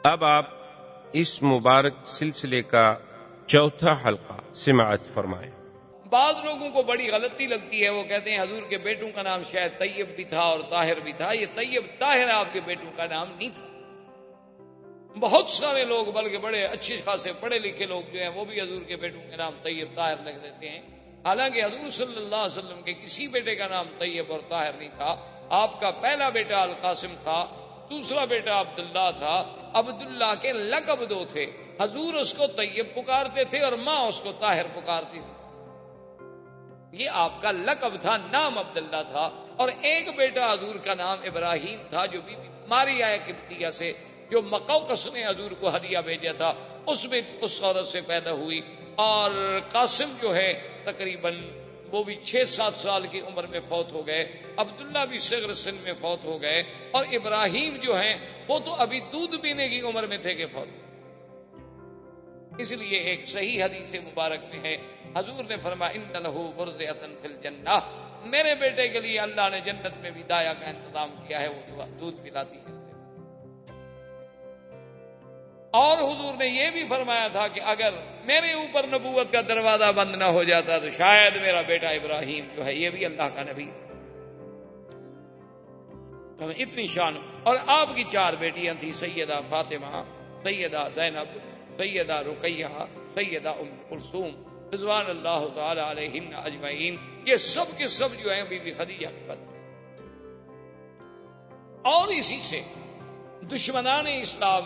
اب آپ اس مبارک سلسلے کا چوتھا حلقہ سماعت فرمائیں۔ بعض لوگوں کو بڑی غلطی لگتی ہے، وہ کہتے ہیں حضور کے بیٹوں کا نام شاید طیب بھی تھا اور طاہر بھی تھا۔ یہ طیب طاہر آپ کے بیٹوں کا نام نہیں تھا۔ بہت سارے لوگ بلکہ بڑے اچھے خاصے پڑھے لکھے لوگ جو ہیں وہ بھی حضور کے بیٹوں کے نام طیب طاہر لکھ دیتے ہیں، حالانکہ حضور صلی اللہ علیہ وسلم کے کسی بیٹے کا نام طیب اور طاہر نہیں تھا۔ آپ کا پہلا بیٹا القاسم تھا، دوسرا بیٹا عبداللہ تھا۔ عبداللہ کے لقب دو تھے، حضور اس کو طیب پکارتے تھے اور ماں اس کو طاہر پکارتی تھی۔ یہ آپ کا لقب تھا، نام عبداللہ تھا۔ اور ایک بیٹا حضور کا نام ابراہیم تھا، جو بی بی ماریا قبطیہ سے، جو مقوقس نے حضور کو ہدیہ بھیجا تھا، اس میں اس عورت سے پیدا ہوئی۔ اور قاسم جو ہے تقریباً وہ بھی 6-7 سال کی عمر میں فوت ہو گئے، عبداللہ بھی صغر سن میں فوت ہو گئے، اور ابراہیم جو ہیں وہ تو ابھی دودھ پینے کی عمر میں تھے کہ فوت ہو۔ اس لیے ایک صحیح حدیث مبارک میں ہے، حضور نے فرمایا ان لہ برزۃ فی الجنہ، میرے بیٹے کے لیے اللہ نے جنت میں بھی دایا کا انتظام کیا ہے، وہ دودھ پلاتی ہے۔ اور حضور نے یہ بھی فرمایا تھا کہ اگر میرے اوپر نبوت کا دروازہ بند نہ ہو جاتا تو شاید میرا بیٹا ابراہیم جو ہے یہ بھی اللہ کا نبی ہے۔ اتنی شان۔ اور آپ کی 4 بیٹیاں تھیں، سیدہ فاطمہ، سیدہ زینب، سیدہ رقیہ، سیدہ ام کلثوم رضوان اللہ تعالی علیہن اجمعین۔ یہ سب کے سب جو ہیں بی بی خدیجہ کی بات۔ اور اسی سے دشمنان اسلام،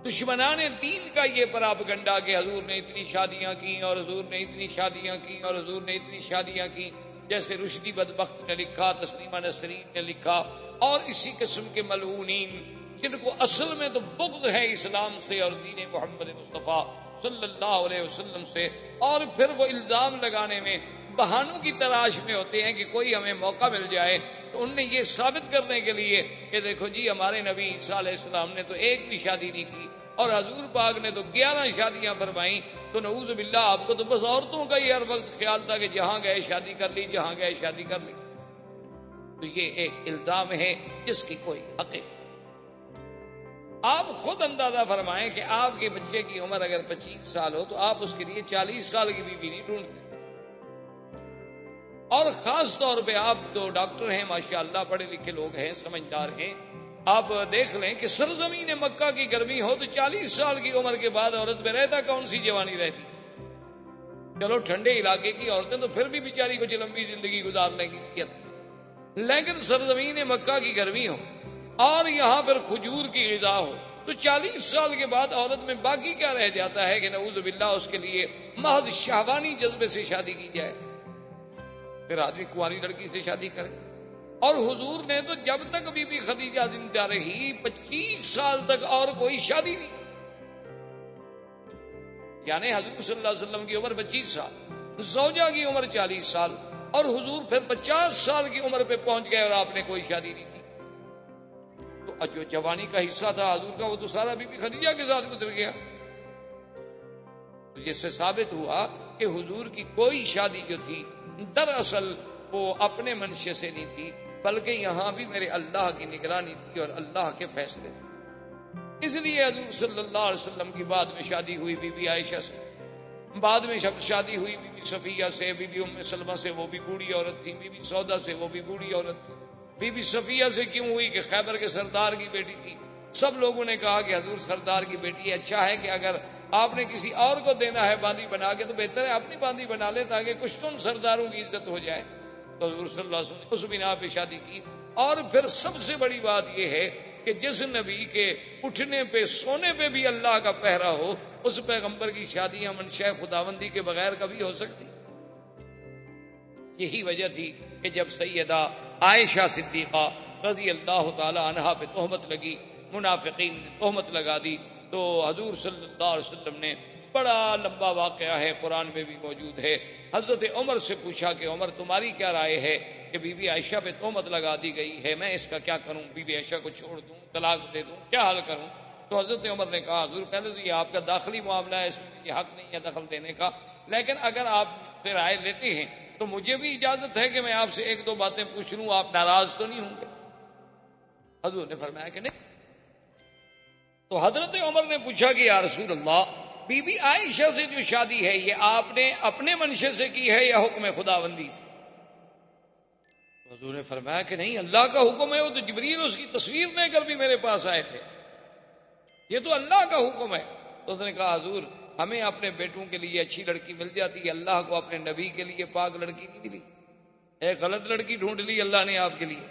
دشمنان دین کا یہ پراپگنڈا کہ حضور نے اتنی شادیاں کی اور حضور نے اتنی شادیاں کی اور حضور نے اتنی شادیاں کی، جیسے رشدی بدبخت نے لکھا، تسلیمہ نسرین نے لکھا، اور اسی قسم کے ملعونین جن کو اصل میں تو بغض ہے اسلام سے اور دین محمد مصطفیٰ صلی اللہ علیہ وسلم سے، اور پھر وہ الزام لگانے میں بہانوں کی تلاش میں ہوتے ہیں کہ کوئی ہمیں موقع مل جائے تو ان نے یہ ثابت کرنے کے لیے کہ دیکھو جی ہمارے نبی عیسیٰ علیہ السلام نے تو ایک بھی شادی نہیں کی اور حضور پاک نے تو 11 شادیاں فرمائیں، تو نعوذ باللہ آپ کو تو بس عورتوں کا ہی ہر وقت خیال تھا کہ جہاں گئے شادی کر لی، جہاں گئے شادی کر لی۔ تو یہ ایک الزام ہے جس کی کوئی حقیقت۔ آپ خود اندازہ فرمائیں کہ آپ کے بچے کی عمر اگر 25 سال ہو تو آپ اس کے لیے 40 سال کی بیوی نہیں ڈھونڈتے۔ اور خاص طور پہ آپ تو ڈاکٹر ہیں ماشاءاللہ، پڑھے لکھے لوگ ہیں، سمجھدار ہیں، آپ دیکھ لیں کہ سرزمین مکہ کی گرمی ہو تو 40 سال کی عمر کے بعد عورت میں رہتا کون سی جوانی رہتی؟ چلو ٹھنڈے علاقے کی عورتیں تو پھر بھی بیچاری کچھ لمبی زندگی گزارنے کی صحت ہے، لیکن سرزمین مکہ کی گرمی ہو اور یہاں پر کھجور کی غذا ہو تو 40 سال کے بعد عورت میں باقی کیا رہ جاتا ہے کہ نعوذ باللہ اس کے لیے محض شہوانی جذبے سے شادی کی جائے، پھر آدمی کنواری لڑکی سے شادی کرے۔ اور حضور نے تو جب تک بی بی خدیجہ زندہ رہی 25 سال تک اور کوئی شادی نہیں، یعنی حضور صلی اللہ علیہ وسلم کی عمر 25 سال، زوجہ کی عمر 40 سال، اور حضور پھر 50 سال کی عمر پہ پہنچ گئے اور آپ نے کوئی شادی نہیں کی۔ تو جو جوانی کا حصہ تھا حضور کا وہ تو سارا بی بی خدیجہ کے ساتھ گزر گیا۔ تو جس سے ثابت ہوا کہ حضور کی کوئی شادی جو تھی دراصل وہ اپنے منشے سے نہیں تھی، بلکہ یہاں بھی میرے اللہ کی نگرانی تھی اور اللہ کے فیصلے تھے۔ اس لیے حضور صلی اللہ علیہ وسلم کی بعد میں شادی ہوئی بی بی عائشہ سے، بعد میں شادی ہوئی بی بی صفیہ سے، بی بی ام سلمہ سے، وہ بھی بوڑھی عورت تھی، بی بی سودا سے، وہ بھی بوڑھی عورت تھی۔ بی بی صفیہ سے کیوں ہوئی کہ خیبر کے سردار کی بیٹی تھی۔ سب لوگوں نے کہا کہ حضور سردار کی بیٹی ہے، اچھا ہے کہ اگر آپ نے کسی اور کو دینا ہے باندی بنا کے تو بہتر ہے اپنی باندی بنا لے تاکہ کچھ تو سرداروں کی عزت ہو جائے۔ تو حضور صلی اللہ علیہ وسلم نے اس بنا پہ شادی کی۔ اور پھر سب سے بڑی بات یہ ہے کہ جس نبی کے اٹھنے پہ سونے پہ بھی اللہ کا پہرا ہو، اس پیغمبر کی شادیاں منشاء خداوندی کے بغیر کبھی ہو سکتی؟ یہی وجہ تھی کہ جب سیدہ عائشہ صدیقہ رضی اللہ تعالی عنہا پہ تہمت لگی، منافقین نے تہمت لگا دی، تو حضور صلی اللہ علیہ وسلم نے بڑا لمبا واقعہ ہے، قرآن میں بھی موجود ہے، حضرت عمر سے پوچھا کہ عمر تمہاری کیا رائے ہے کہ بی بی عائشہ پہ تہمت لگا دی گئی ہے، میں اس کا کیا کروں؟ بی بی عائشہ کو چھوڑ دوں، طلاق دے دوں، کیا حل کروں؟ تو حضرت عمر نے کہا حضور پہلے تو یہ آپ کا داخلی معاملہ ہے، اس میں مجھے حق نہیں ہے دخل دینے کا، لیکن اگر آپ سے رائے لیتے ہیں تو مجھے بھی اجازت ہے کہ میں آپ سے 1-2 باتیں پوچھ لوں، آپ ناراض تو نہیں ہوں گے؟ حضور نے فرمایا کہ نہیں۔ تو حضرت عمر نے پوچھا کہ یا رسول اللہ، بی بی عائشہ سے جو شادی ہے یہ آپ نے اپنے منشے سے کی ہے یا حکم خداوندی سے؟ حضور نے فرمایا کہ نہیں، اللہ کا حکم ہے، وہ تو جبریل اس کی تصویر لے کر بھی میرے پاس آئے تھے، یہ تو اللہ کا حکم ہے۔ تو اس نے کہا حضور ہمیں اپنے بیٹوں کے لیے اچھی لڑکی مل جاتی ہے، اللہ کو اپنے نبی کے لیے پاک لڑکی نہیں ملی، ایک غلط لڑکی ڈھونڈ لی اللہ نے آپ کے لیے،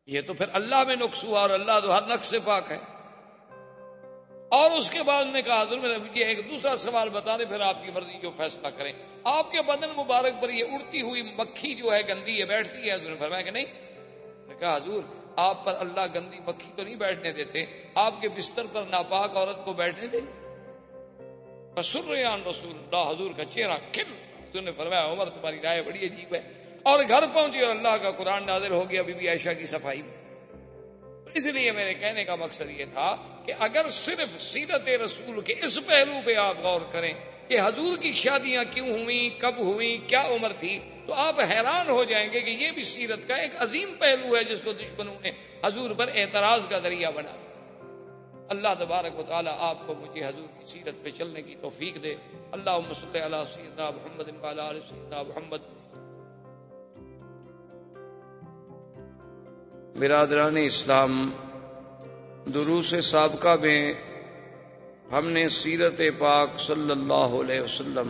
یہ تو پھر اللہ میں نقص ہوا، اور اللہ تو ہر نقص سے پاک ہے۔ اور اس کے بعد نے کہا حضور میرا مجھے ایک دوسرا سوال بتا دیں، پھر آپ کی مرضی جو فیصلہ کریں، آپ کے بدن مبارک پر یہ اڑتی ہوئی مکھی جو ہے گندی ہے بیٹھتی ہے؟ حضور نے فرمایا کہ نہیں۔ میں کہا حضور آپ پر اللہ گندی مکھی تو نہیں بیٹھنے دیتے، آپ کے بستر پر ناپاک عورت کو بیٹھنے دیں؟ فسریان رسول اللہ، حضور کا چہرہ کھل۔ حضور نے فرمایا عمر تمہاری رائے بڑی عجیب ہے، اور گھر پہنچی اور اللہ کا قرآن نازل ہو گیا بی بی عائشہ کی صفائی میں۔ اس لیے میرے کہنے کا مقصد یہ تھا کہ اگر صرف سیرت رسول کے اس پہلو پہ آپ غور کریں کہ حضور کی شادیاں کیوں ہوئیں، کب ہوئیں، کیا عمر تھی، تو آپ حیران ہو جائیں گے کہ یہ بھی سیرت کا ایک عظیم پہلو ہے جس کو دشمنوں نے حضور پر اعتراض کا ذریعہ بنا۔ اللہ تبارک و تعالی آپ کو مجھے حضور کی سیرت پہ چلنے کی توفیق دے۔ اللہم صلی علی سیدنا محمد وعلی آل سیدنا محمد۔ برادران اسلام، دروس سابقہ میں ہم نے سیرت پاک صلی اللہ علیہ وسلم،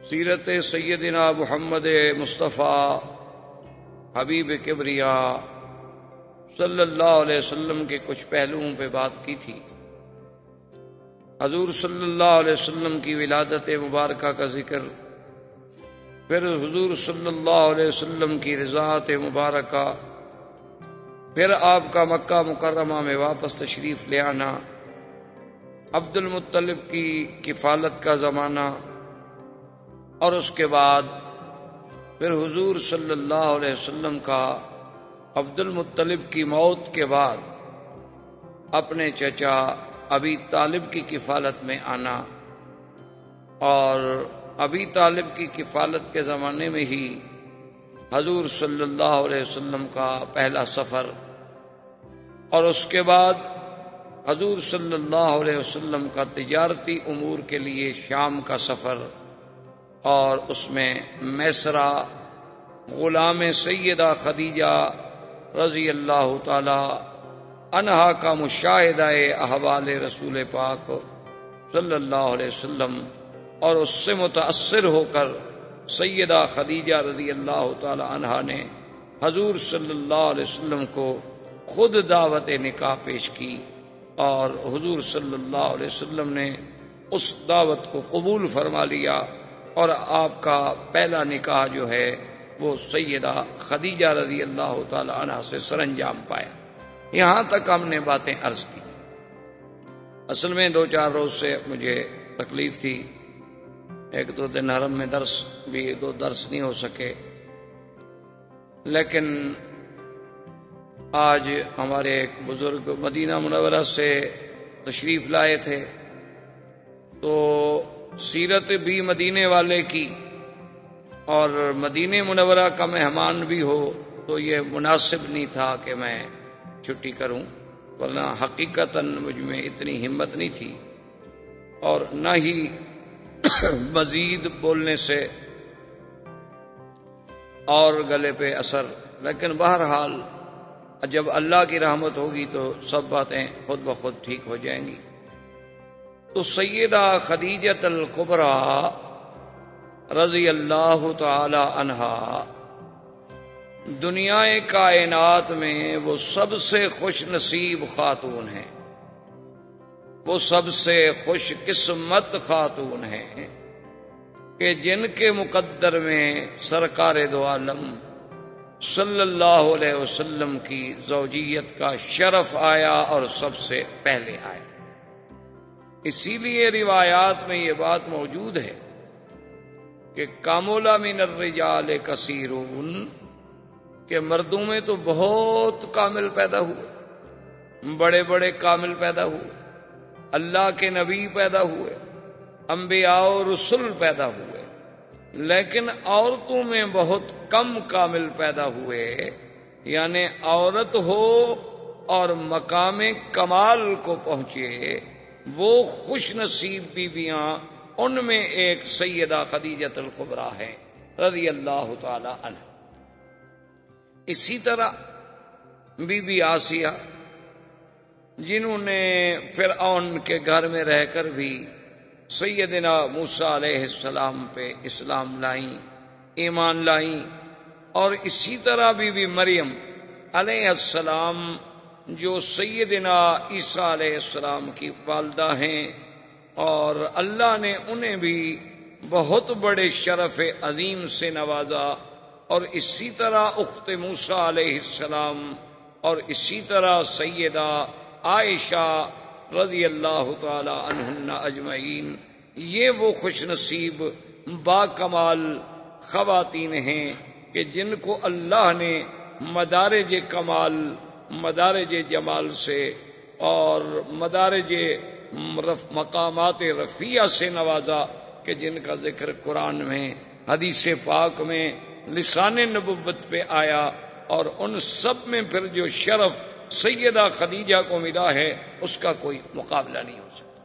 سیرت سیدنا محمد مصطفیٰ حبیب کبریا صلی اللہ علیہ وسلم کے کچھ پہلوؤں پہ بات کی تھی۔ حضور صلی اللہ علیہ وسلم کی ولادت مبارکہ کا ذکر، پھر حضور صلی اللہ علیہ وسلم کی رضاعت مبارکہ، پھر آپ کا مکہ مکرمہ میں واپس تشریف لے آنا، عبد المطلب کی کفالت کا زمانہ، اور اس کے بعد پھر حضور صلی اللہ علیہ وسلم کا عبد المطلب کی موت کے بعد اپنے چچا ابی طالب کی کفالت میں آنا، اور ابی طالب کی کفالت کے زمانے میں ہی حضور صلی اللہ علیہ وسلم کا پہلا سفر، اور اس کے بعد حضور صلی اللہ علیہ وسلم کا تجارتی امور کے لیے شام کا سفر، اور اس میں میسرہ غلام سیدہ خدیجہ رضی اللہ تعالی عنہا کا مشاہدہ احوال رسول پاک صلی اللہ علیہ وسلم، اور اس سے متاثر ہو کر سیدہ خدیجہ رضی اللہ تعالی عنہا نے حضور صلی اللہ علیہ وسلم کو خود دعوت نکاح پیش کی، اور حضور صلی اللہ علیہ وسلم نے اس دعوت کو قبول فرما لیا، اور آپ کا پہلا نکاح جو ہے وہ سیدہ خدیجہ رضی اللہ تعالی عنہا سے سر انجام پایا۔ یہاں تک ہم نے باتیں عرض کی تھی۔ اصل میں 2-4 روز سے مجھے تکلیف تھی، 1-2 دن حرم میں درس بھی 2 درس نہیں ہو سکے، لیکن آج ہمارے ایک بزرگ مدینہ منورہ سے تشریف لائے تھے، تو سیرت بھی مدینے والے کی اور مدینہ منورہ کا مہمان بھی ہو، تو یہ مناسب نہیں تھا کہ میں چھٹی کروں، ورنہ حقیقتاً مجھ میں اتنی ہمت نہیں تھی، اور نہ ہی مزید بولنے سے اور گلے پہ اثر، لیکن بہرحال جب اللہ کی رحمت ہوگی تو سب باتیں خود بخود ٹھیک ہو جائیں گی۔ تو سیدہ خدیجہ الکبریٰ رضی اللہ تعالی عنہا دنیا کائنات میں وہ سب سے خوش نصیب خاتون ہیں، وہ سب سے خوش قسمت خاتون ہیں کہ جن کے مقدر میں سرکار دو عالم صلی اللہ علیہ وسلم کی زوجیت کا شرف آیا اور سب سے پہلے آیا۔ اسی لیے روایات میں یہ بات موجود ہے کہ کامل من الرجال کثیرون، کہ مردوں میں تو بہت کامل پیدا ہوئے، بڑے بڑے کامل پیدا ہوئے، اللہ کے نبی پیدا ہوئے، انبیاء و رسل پیدا ہوئے، لیکن عورتوں میں بہت کم کامل پیدا ہوئے، یعنی عورت ہو اور مقام کمال کو پہنچے وہ خوش نصیب بیویاں، ان میں ایک سیدہ خدیجہ الکبریٰ ہے رضی اللہ تعالی عنہ۔ اسی طرح بی بی آسیہ، جنہوں نے فرعون کے گھر میں رہ کر بھی سیدنا موسیٰ علیہ السلام پہ اسلام لائیں، ایمان لائیں، اور اسی طرح بی بی مریم علیہ السلام جو سیدنا عیسیٰ علیہ السلام کی والدہ ہیں، اور اللہ نے انہیں بھی بہت بڑے شرف عظیم سے نوازا، اور اسی طرح اخت موسیٰ علیہ السلام، اور اسی طرح سیدہ عائشہ رضی اللہ تعالی عنہن اجمعین، یہ وہ خوش نصیب با کمال خواتین ہیں کہ جن کو اللہ نے مدارج کمال، مدارج جمال سے اور مدارج مقامات رفیع سے نوازا، کہ جن کا ذکر قرآن میں، حدیث پاک میں، لسان نبوت پہ آیا، اور ان سب میں پھر جو شرف سیدہ خدیجہ کو ملا ہے اس کا کوئی مقابلہ نہیں ہو سکتا۔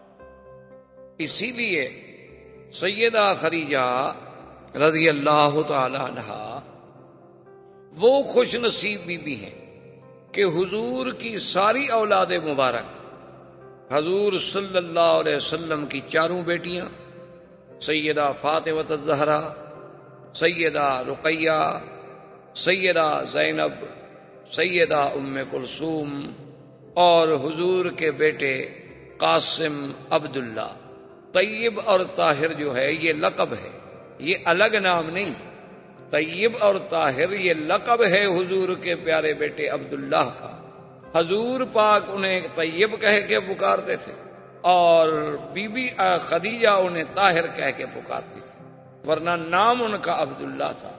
اسی لیے سیدہ خدیجہ رضی اللہ تعالی عنہا وہ خوش نصیب بیوی ہیں کہ حضور کی ساری اولاد مبارک، حضور صلی اللہ علیہ وسلم کی چاروں بیٹیاں، سیدہ فاطمہ الزہرا، سیدہ رقیہ، سیدہ زینب، سیدہ ام کلثوم، اور حضور کے بیٹے قاسم، عبداللہ۔ طیب اور طاہر جو ہے یہ لقب ہے، یہ الگ نام نہیں۔ طیب اور طاہر یہ لقب ہے حضور کے پیارے بیٹے عبداللہ کا۔ حضور پاک انہیں طیب کہہ کے پکارتے تھے، اور بی بی خدیجہ انہیں طاہر کہہ کے پکارتی تھی، ورنہ نام ان کا عبداللہ تھا۔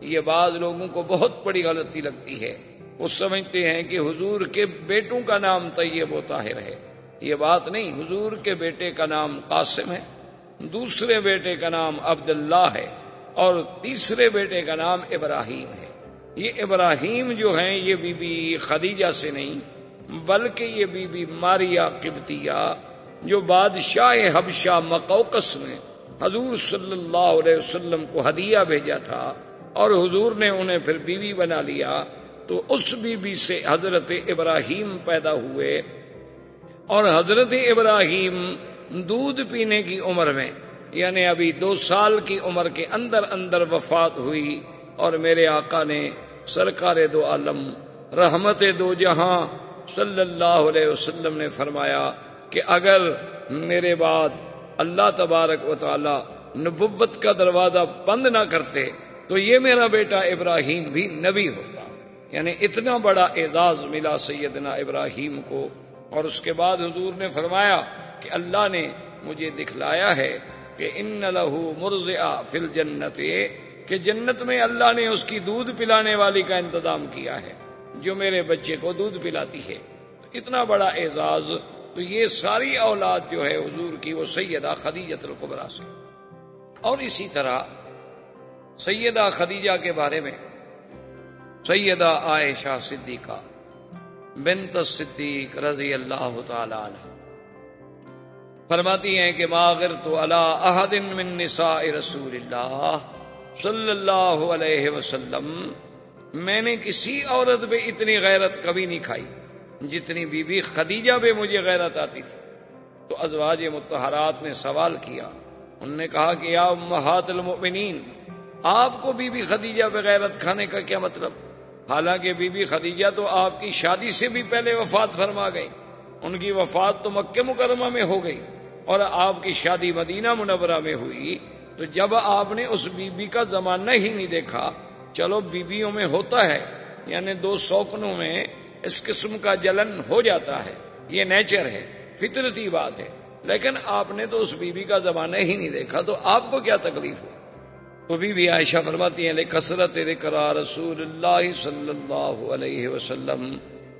یہ بعض لوگوں کو بہت بڑی غلطی لگتی ہے، وہ سمجھتے ہیں کہ حضور کے بیٹوں کا نام طیب و طاہر ہے۔ یہ بات نہیں، حضور کے بیٹے کا نام قاسم ہے، دوسرے بیٹے کا نام عبداللہ ہے، اور تیسرے بیٹے کا نام ابراہیم ہے۔ یہ ابراہیم جو ہیں یہ بی بی خدیجہ سے نہیں، بلکہ یہ بی بی ماریہ قبطیہ جو بادشاہ حبشہ مقوقس نے حضور صلی اللہ علیہ وسلم کو ہدیہ بھیجا تھا، اور حضور نے انہیں پھر بیوی بنا لیا، تو اس بیوی سے حضرت ابراہیم پیدا ہوئے، اور حضرت ابراہیم دودھ پینے کی عمر میں، یعنی ابھی 2 سال کی عمر کے اندر اندر وفات ہوئی، اور میرے آقا نے سرکار دو عالم رحمت دو جہاں صلی اللہ علیہ وسلم نے فرمایا کہ اگر میرے بعد اللہ تبارک و تعالی نبوت کا دروازہ بند نہ کرتے تو یہ میرا بیٹا ابراہیم بھی نبی ہوتا۔ یعنی اتنا بڑا اعزاز ملا سیدنا ابراہیم کو۔ اور اس کے بعد حضور نے فرمایا کہ اللہ نے مجھے دکھلایا ہے کہ ان لہو مرضعہ فی الجنت، کہ جنت میں اللہ نے اس کی دودھ پلانے والی کا انتظام کیا ہے جو میرے بچے کو دودھ پلاتی ہے۔ اتنا بڑا اعزاز، تو یہ ساری اولاد جو ہے حضور کی وہ سیدہ خدیجہ الکبریٰ سے۔ اور اسی طرح سیدہ خدیجہ کے بارے میں سیدہ عائشہ صدیقہ بنت الصدیق رضی اللہ تعالی عنہ فرماتی ہیں کہ ما غرت علی احد من نساء رسول اللہ صلی اللہ علیہ وسلم، میں نے کسی عورت پہ اتنی غیرت کبھی نہیں کھائی جتنی بی بی خدیجہ پہ مجھے غیرت آتی تھی۔ تو ازواج مطہرات نے سوال کیا، انہوں نے کہا کہ یا امہات المؤمنین، آپ کو بی بی خدیجہ پہ غیرت کھانے کا کیا مطلب؟ حالانکہ بی بی خدیجہ تو آپ کی شادی سے بھی پہلے وفات فرما گئی، ان کی وفات تو مکہ مکرمہ میں ہو گئی، اور آپ کی شادی مدینہ منورہ میں ہوئی۔ تو جب آپ نے اس بی بی کا زمانہ ہی نہیں دیکھا، چلو بیویوں میں ہوتا ہے، یعنی 2 شوقنوں میں اس قسم کا جلن ہو جاتا ہے، یہ نیچر ہے، فطرتی بات ہے، لیکن آپ نے تو اس بی بی کا زمانہ ہی نہیں دیکھا، تو آپ کو کیا تکلیف ہو؟ تو بی بی عائشہ فرماتی ہیں لکثرت ذکر رسول اللہ صلی اللہ علیہ وسلم،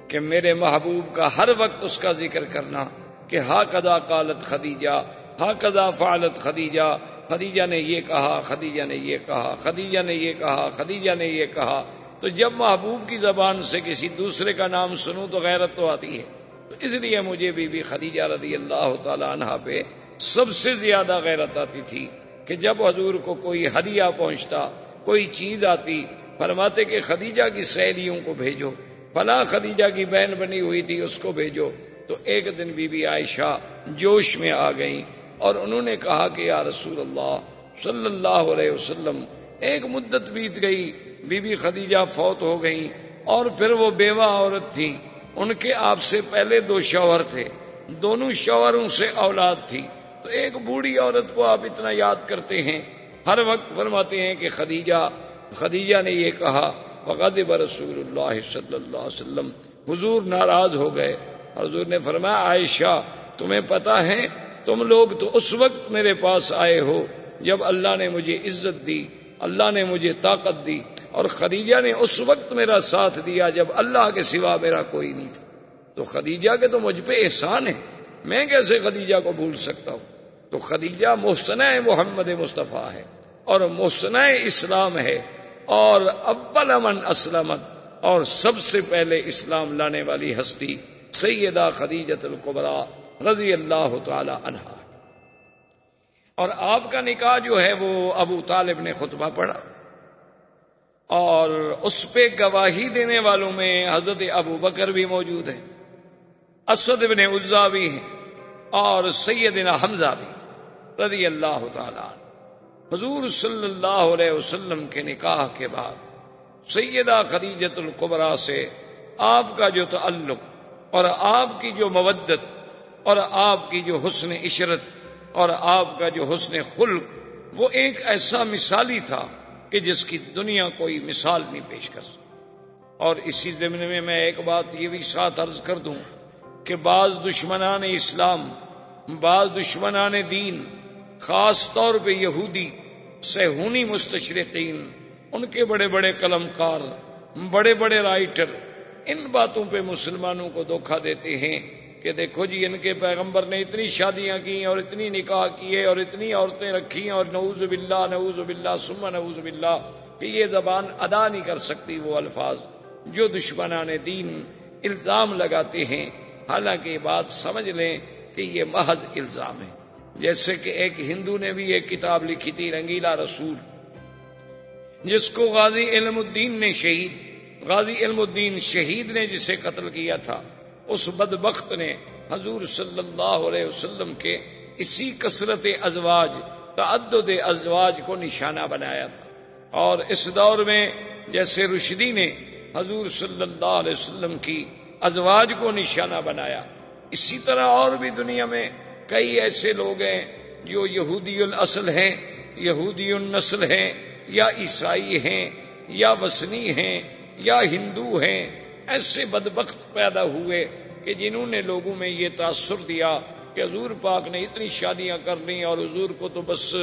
کہ میرے محبوب کا ہر وقت اس کا ذکر کرنا کہ ہاکذا قالت خدیجہ، ہاکذا فعلت خدیجہ، خدیجہ نے یہ کہا، خدیجہ نے یہ کہا، خدیجہ نے یہ کہا، خدیجہ نے یہ کہا، تو جب محبوب کی زبان سے کسی دوسرے کا نام سنوں تو غیرت تو آتی ہے. تو اس لیے مجھے بی بی خدیجہ رضی اللہ تعالی عنہا پہ سب سے زیادہ غیرت آتی تھی کہ جب حضور کو کوئی ہدیہ پہنچتا، کوئی چیز آتی، فرماتے کہ خدیجہ کی سہیلیوں کو بھیجو، فلاں خدیجہ کی بہن بنی ہوئی تھی اس کو بھیجو. تو ایک دن بی بی عائشہ جوش میں آ گئیں اور انہوں نے کہا کہ یا رسول اللہ صلی اللہ علیہ وسلم، ایک مدت بیت گئی، بی بی خدیجہ فوت ہو گئیں اور پھر وہ بیوہ عورت تھی، ان کے آپ سے پہلے 2 شوہر تھے، دونوں شوہروں سے اولاد تھی، تو ایک بوڑھی عورت کو آپ اتنا یاد کرتے ہیں ہر وقت. فرماتے ہیں کہ خدیجہ نے یہ کہا فغضب رسول اللہ صلی اللہ علیہ وسلم، حضور ناراض ہو گئے. حضور نے فرمایا عائشہ تمہیں پتا ہے تم لوگ تو اس وقت میرے پاس آئے ہو جب اللہ نے مجھے عزت دی، اللہ نے مجھے طاقت دی، اور خدیجہ نے اس وقت میرا ساتھ دیا جب اللہ کے سوا میرا کوئی نہیں تھا. تو خدیجہ کے تو مجھ پہ احسان ہے، میں کیسے خدیجہ کو بھول سکتا ہوں. تو خدیجہ محسنہ محمد مصطفیٰ ہے اور محسنہ اسلام ہے، اور اول من اسلمت، اور سب سے پہلے اسلام لانے والی ہستی سیدہ خدیجۃ الکبریٰ رضی اللہ تعالی عنہا. اور آپ کا نکاح جو ہے وہ ابو طالب نے خطبہ پڑھا، اور اس پہ گواہی دینے والوں میں حضرت ابو بکر بھی موجود ہے، اسد بن عزا بھی ہیں، اور سیدنا حمزہ بھی رضی اللہ تعالی عنہ. حضور صلی اللہ علیہ وسلم کے نکاح کے بعد سیدہ خدیجۃ الکبریٰ سے آپ کا جو تعلق اور آپ کی جو مودت اور آپ کی جو حسن عشرت اور آپ کا جو حسن خلق، وہ ایک ایسا مثالی تھا کہ جس کی دنیا کوئی مثال نہیں پیش کر سکتی. اور اسی ضمن میں میں ایک بات یہ بھی ساتھ عرض کر دوں کہ بعض دشمنان اسلام، بعض دشمنان دین، خاص طور پہ یہودی صہیونی مستشرقین، ان کے بڑے بڑے قلمکار، بڑے بڑے رائٹر ان باتوں پہ مسلمانوں کو دھوکہ دیتے ہیں کہ دیکھو جی ان کے پیغمبر نے اتنی شادیاں کی اور اتنی نکاح کیے اور اتنی عورتیں رکھی، اور نعوذ باللہ ثم نعوذ باللہ، کہ یہ زبان ادا نہیں کر سکتی وہ الفاظ جو دشمنان دین الزام لگاتے ہیں. حالانکہ یہ بات سمجھ لیں کہ یہ محض الزام ہے. جیسے کہ ایک ہندو نے بھی ایک کتاب لکھی تھی رنگیلا رسول، جس کو غازی علم الدین شہید نے جسے قتل کیا تھا، اس بدبخت نے حضور صلی اللہ علیہ وسلم کے اسی کثرت ازواج، تعدد ازواج کو نشانہ بنایا تھا. اور اس دور میں جیسے رشدی نے حضور صلی اللہ علیہ وسلم کی ازواج کو نشانہ بنایا، اسی طرح اور بھی دنیا میں کئی ایسے لوگ ہیں جو یہودی الاصل ہیں، یہودی النسل ہیں، یا عیسائی ہیں، یا وثنی ہیں، یا ہندو ہیں. ایسے بدبخت پیدا ہوئے کہ جنہوں نے لوگوں میں یہ تاثر دیا کہ حضور پاک نے اتنی شادیاں کر لیں اور حضور کو تو بس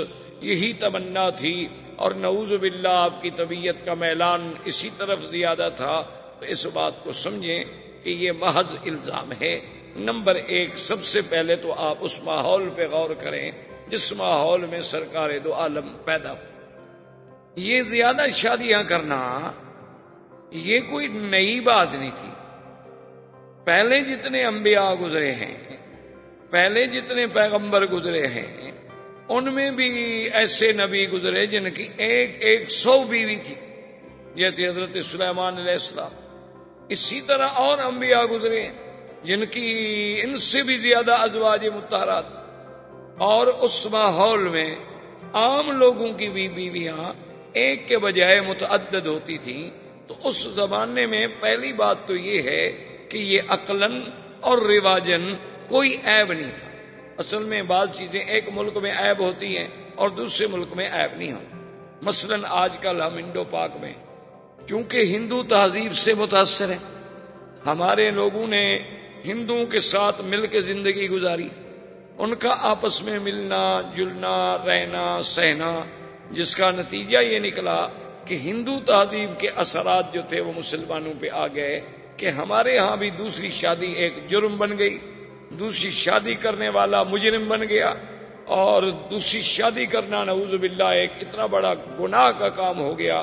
یہی تمنا تھی، اور نعوذ باللہ آپ کی طبیعت کا میلان اسی طرف زیادہ تھا. تو اس بات کو سمجھیں کہ یہ محض الزام ہے. نمبر 1، سب سے پہلے تو آپ اس ماحول پہ غور کریں جس ماحول میں سرکار دو عالم پیدا ہو. یہ زیادہ شادیاں کرنا یہ کوئی نئی بات نہیں تھی. پہلے جتنے انبیاء گزرے ہیں، پہلے جتنے پیغمبر گزرے ہیں، ان میں بھی ایسے نبی گزرے جن کی 100 بیوی تھی، جیسے حضرت سلیمان علیہ السلام. اسی طرح اور انبیاء گزرے جن کی ان سے بھی زیادہ ازواج مطہرات. اور اس ماحول میں عام لوگوں کی بھی بیویاں ایک کے بجائے متعدد ہوتی تھیں. تو اس زمانے میں پہلی بات تو یہ ہے کہ یہ عقلاً اور رواجاً کوئی عیب نہیں تھا. اصل میں بعض چیزیں ایک ملک میں عیب ہوتی ہیں اور دوسرے ملک میں عیب نہیں ہوتی. مثلاً آج کل ہم انڈو پاک میں چونکہ ہندو تہذیب سے متاثر ہیں، ہمارے لوگوں نے ہندوؤں کے ساتھ مل کے زندگی گزاری، ان کا آپس میں ملنا جلنا رہنا سہنا، جس کا نتیجہ یہ نکلا کہ ہندو تہذیب کے اثرات جو تھے وہ مسلمانوں پہ آ گئے کہ ہمارے ہاں بھی دوسری شادی ایک جرم بن گئی، دوسری شادی کرنے والا مجرم بن گیا، اور دوسری شادی کرنا نعوذ باللہ ایک اتنا بڑا گناہ کا کام ہو گیا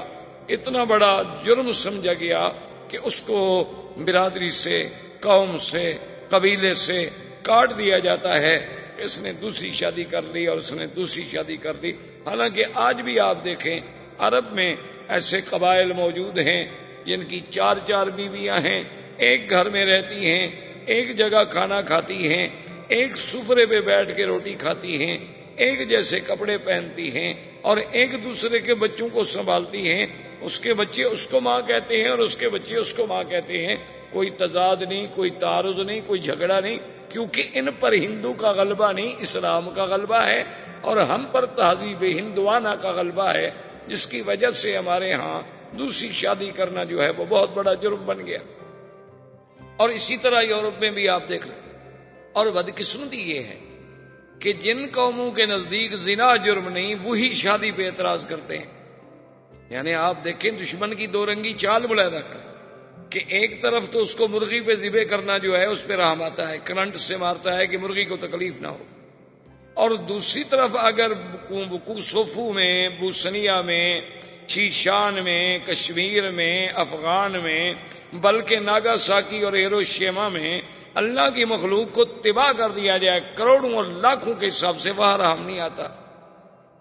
اتنا بڑا جرم سمجھا گیا کہ اس کو برادری سے، قوم سے، قبیلے سے کاٹ دیا جاتا ہے۔ اس نے دوسری شادی کر لی اور اس نے دوسری شادی کر لی۔ حالانکہ آج بھی آپ دیکھیں عرب میں ایسے قبائل موجود ہیں جن کی 4 بیویاں ہیں، ایک گھر میں رہتی ہیں، ایک جگہ کھانا کھاتی ہیں، ایک سفرے پہ بیٹھ کے روٹی کھاتی ہیں، ایک جیسے کپڑے پہنتی ہیں اور ایک دوسرے کے بچوں کو سنبھالتی ہیں۔ اس کے بچے اس کو ماں کہتے ہیں اور اس کے بچے اس کو ماں کہتے ہیں۔ کوئی تضاد نہیں، کوئی تعارض نہیں، کوئی جھگڑا نہیں، کیونکہ ان پر ہندو کا غلبہ نہیں، اسلام کا غلبہ ہے، اور ہم پر تہذیب ہندوانہ کا غلبہ ہے، جس کی وجہ سے ہمارے ہاں دوسری شادی کرنا جو ہے وہ بہت بڑا جرم بن گیا۔ اور اسی طرح یورپ میں بھی آپ دیکھ لیں۔ اور بدقسمتی یہ ہے کہ جن قوموں کے نزدیک زنا جرم نہیں، وہی شادی پہ اعتراض کرتے ہیں۔ یعنی آپ دیکھیں دشمن کی دو رنگی چال ملاحظہ کریں کہ ایک طرف تو اس کو مرغی پہ ذبح کرنا جو ہے اس پہ رحم آتا ہے، کرنٹ سے مارتا ہے کہ مرغی کو تکلیف نہ ہو، اور دوسری طرف اگر کوسوفو میں، بوسنیا میں، چیشان میں، کشمیر میں، افغان میں، بلکہ ناگاساکی اور ہیروشیما میں اللہ کی مخلوق کو تباہ کر دیا جائے کروڑوں اور لاکھوں کے حساب سے، وہاں رحم نہیں آتا۔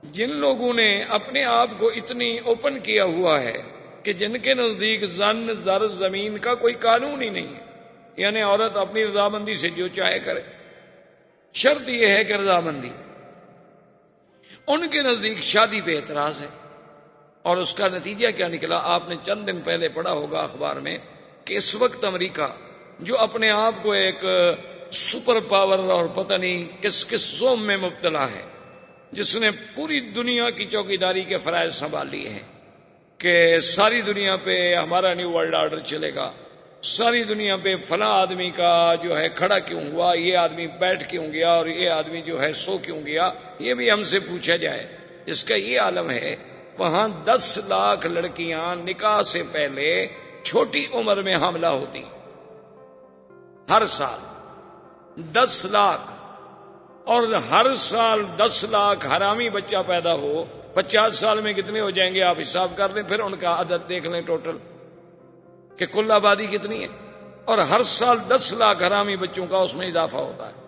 جن لوگوں نے اپنے آپ کو اتنی اوپن کیا ہوا ہے کہ جن کے نزدیک زن، زر، زمین کا کوئی قانون ہی نہیں ہے، یعنی عورت اپنی رضامندی سے جو چاہے کرے، شرط یہ ہے کہ رضامندی، ان کے نزدیک شادی پہ اعتراض ہے۔ اور اس کا نتیجہ کیا نکلا؟ آپ نے چند دن پہلے پڑھا ہوگا اخبار میں کہ اس وقت امریکہ جو اپنے آپ کو ایک سپر پاور اور پتہ نہیں کس کس زوم میں مبتلا ہے، جس نے پوری دنیا کی چوکیداری کے فرائض سنبھال لیے ہیں کہ ساری دنیا پہ ہمارا نیو ورلڈ آرڈر چلے گا، ساری دنیا پہ فلاں آدمی کا جو ہے کھڑا کیوں ہوا، یہ آدمی بیٹھ کیوں گیا، اور یہ آدمی جو ہے سو کیوں گیا، یہ بھی ہم سے پوچھا جائے۔ اس کا یہ عالم ہے، وہاں 10 لاکھ لڑکیاں نکاح سے پہلے چھوٹی عمر میں حاملہ ہوتی، ہر سال 10 لاکھ، اور ہر سال 10 لاکھ حرامی بچہ پیدا ہو، 50 سال میں کتنے ہو جائیں گے آپ حساب کر لیں، پھر ان کا عدد دیکھ لیں ٹوٹل کہ کل آبادی کتنی ہے، اور ہر سال 10 لاکھ حرامی بچوں کا اس میں اضافہ ہوتا ہے۔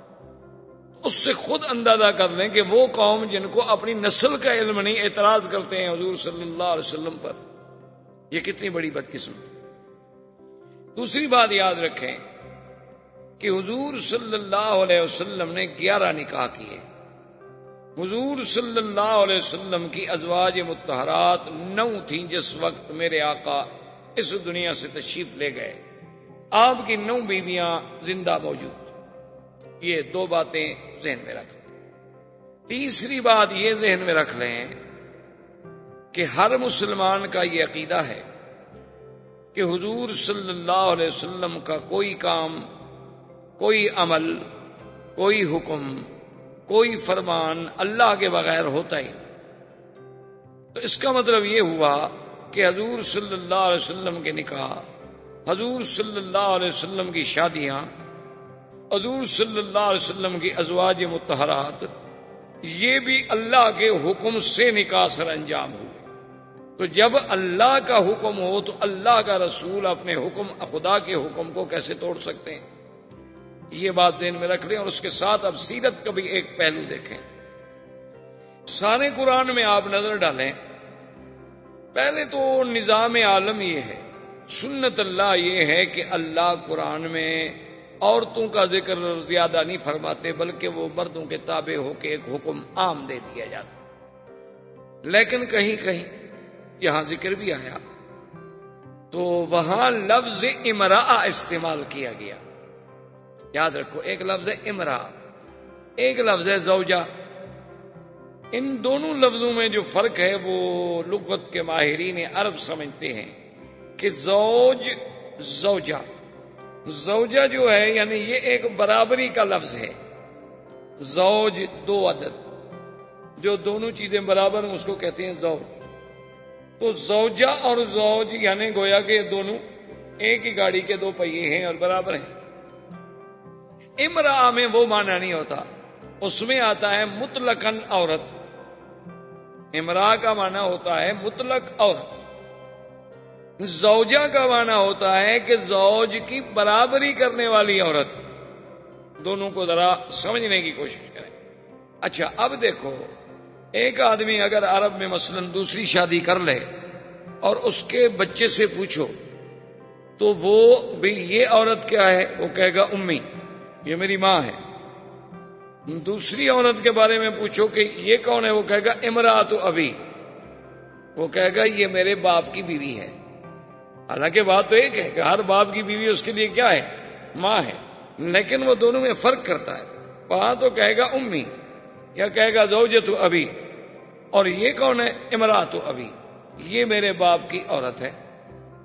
اس سے خود اندازہ کر لیں کہ وہ قوم جن کو اپنی نسل کا علم نہیں، اعتراض کرتے ہیں حضور صلی اللہ علیہ وسلم پر، یہ کتنی بڑی بدقسمتی۔ دوسری بات یاد رکھیں کہ حضور صلی اللہ علیہ وسلم نے 11 نکاح کیے۔ حضور صلی اللہ علیہ وسلم کی ازواج مطہرات 9 تھیں جس وقت میرے آقا اس دنیا سے تشریف لے گئے۔ آپ کی 9 بیویاں زندہ موجود۔ یہ 2 باتیں ذہن میں رکھ لیں۔ تیسری بات یہ ذہن میں رکھ لیں کہ ہر مسلمان کا یہ عقیدہ ہے کہ حضور صلی اللہ علیہ وسلم کا کوئی کام، کوئی عمل، کوئی حکم، کوئی فرمان اللہ کے بغیر ہوتا ہی نہیں۔ تو اس کا مطلب یہ ہوا کہ حضور صلی اللہ علیہ وسلم کے نکاح، حضور صلی اللہ علیہ وسلم کی شادیاں، حضور صلی اللہ علیہ وسلم کی ازواج مطہرات، یہ بھی اللہ کے حکم سے نکاح سر انجام ہوئے۔ تو جب اللہ کا حکم ہو تو اللہ کا رسول اپنے حکم، خدا کے حکم کو کیسے توڑ سکتے ہیں؟ یہ بات ذہن میں رکھ لیں۔ اور اس کے ساتھ اب سیرت کا بھی ایک پہلو دیکھیں۔ سارے قرآن میں آپ نظر ڈالیں، پہلے تو نظام عالم یہ ہے، سنت اللہ یہ ہے کہ اللہ قرآن میں عورتوں کا ذکر زیادہ نہیں فرماتے، بلکہ وہ مردوں کے تابع ہو کے ایک حکم عام دے دیا جاتا۔ لیکن کہیں کہیں یہاں ذکر بھی آیا تو وہاں لفظ امرأہ استعمال کیا گیا۔ یاد رکھو، ایک لفظ ہے امرأہ، ایک لفظ ہے زوجہ۔ ان دونوں لفظوں میں جو فرق ہے وہ لغت کے ماہرین عرب سمجھتے ہیں کہ زوج، زوجہ، زوجہ جو ہے یعنی یہ ایک برابری کا لفظ ہے۔ زوج 2 عدد، جو دونوں چیزیں برابر ہیں اس کو کہتے ہیں زوج۔ تو زوجہ اور زوج یعنی گویا کہ دونوں ایک ہی گاڑی کے 2 پہیے ہیں اور برابر ہیں۔ امرأہ میں وہ معنی نہیں ہوتا، اس میں آتا ہے مطلقاً عورت۔ امرأہ کا معنی ہوتا ہے مطلق عورت، زوجہ کا معنی ہوتا ہے کہ زوج کی برابری کرنے والی عورت. دونوں کو ذرا سمجھنے کی کوشش کریں. اچھا اب دیکھو، ایک آدمی اگر عرب میں مثلا دوسری شادی کر لے اور اس کے بچے سے پوچھو تو وہ بھی یہ عورت کیا ہے، وہ کہے گا امی، یہ میری ماں ہے. دوسری عورت کے بارے میں پوچھو کہ یہ کون ہے، وہ کہے گا امرأۃ ابی، وہ کہے گا یہ میرے باپ کی بیوی ہے. حالانکہ بات تو ایک ہے کہ ہر باپ کی بیوی اس کے لیے کیا ہے، ماں ہے، لیکن وہ دونوں میں فرق کرتا ہے. وہاں تو کہے گا امی یا کہے گا زوجۃ ابی، اور یہ کون ہے، امرأۃ ابی، یہ میرے باپ کی عورت ہے.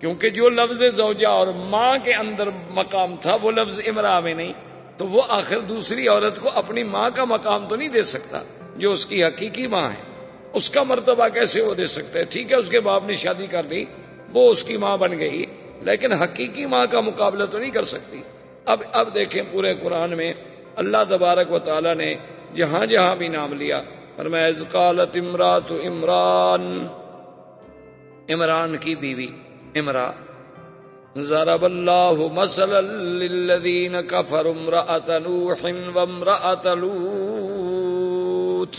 کیونکہ جو لفظ زوجہ اور ماں کے اندر مقام تھا وہ لفظ امرأہ میں نہیں، تو وہ آخر دوسری عورت کو اپنی ماں کا مقام تو نہیں دے سکتا جو اس کی حقیقی ماں ہے. اس کا مرتبہ کیسے وہ دے سکتا ہے؟ ٹھیک ہے اس کے باپ نے شادی کر لی، وہ اس کی ماں بن گئی، لیکن حقیقی ماں کا مقابلہ تو نہیں کر سکتی. اب دیکھیں پورے قرآن میں اللہ تبارک و تعالی نے جہاں جہاں بھی نام لیا، فرمایا اذ قالت امرأۃ عمران، عمران کی بیوی امرا. ضرب اللہ مثلا للذین کفروا امرأۃ نوح وامرأۃ لوط.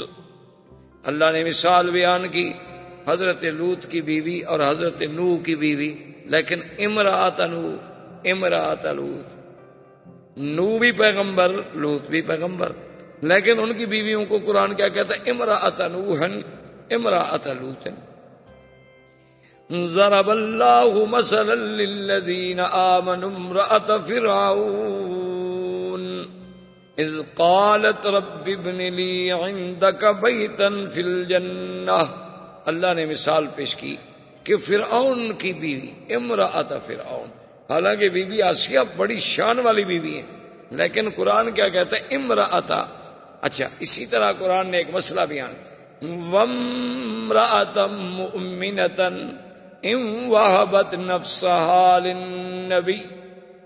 اللہ نے مثال بیان کی حضرت لوط کی بیوی اور حضرت نوح کی بیوی، لیکن امرأۃ نوح، امرأۃ لوط. نوح بھی پیغمبر، لوط بھی پیغمبر، لیکن ان کی بیویوں کو قرآن کیا کہتا ہے، امرأۃ نوح امرأۃ لوط. ضرب اللہ مثلا للذین آمنوا امرأۃ فرعون اذ قالت رب ابن لی عندک بیتا فی الجنہ. اللہ نے مثال پیش کی کہ فرعون کی بیوی امرأۃ فرعون، حالانکہ بی بی آسیہ بڑی شان والی بیوی ہے، لیکن قرآن کیا کہتا ہے، امرأۃ. اچھا اسی طرح قرآن نے ایک مسئلہ بیان، وامرأۃ مؤمنۃ ان وهبت نفسها للنبی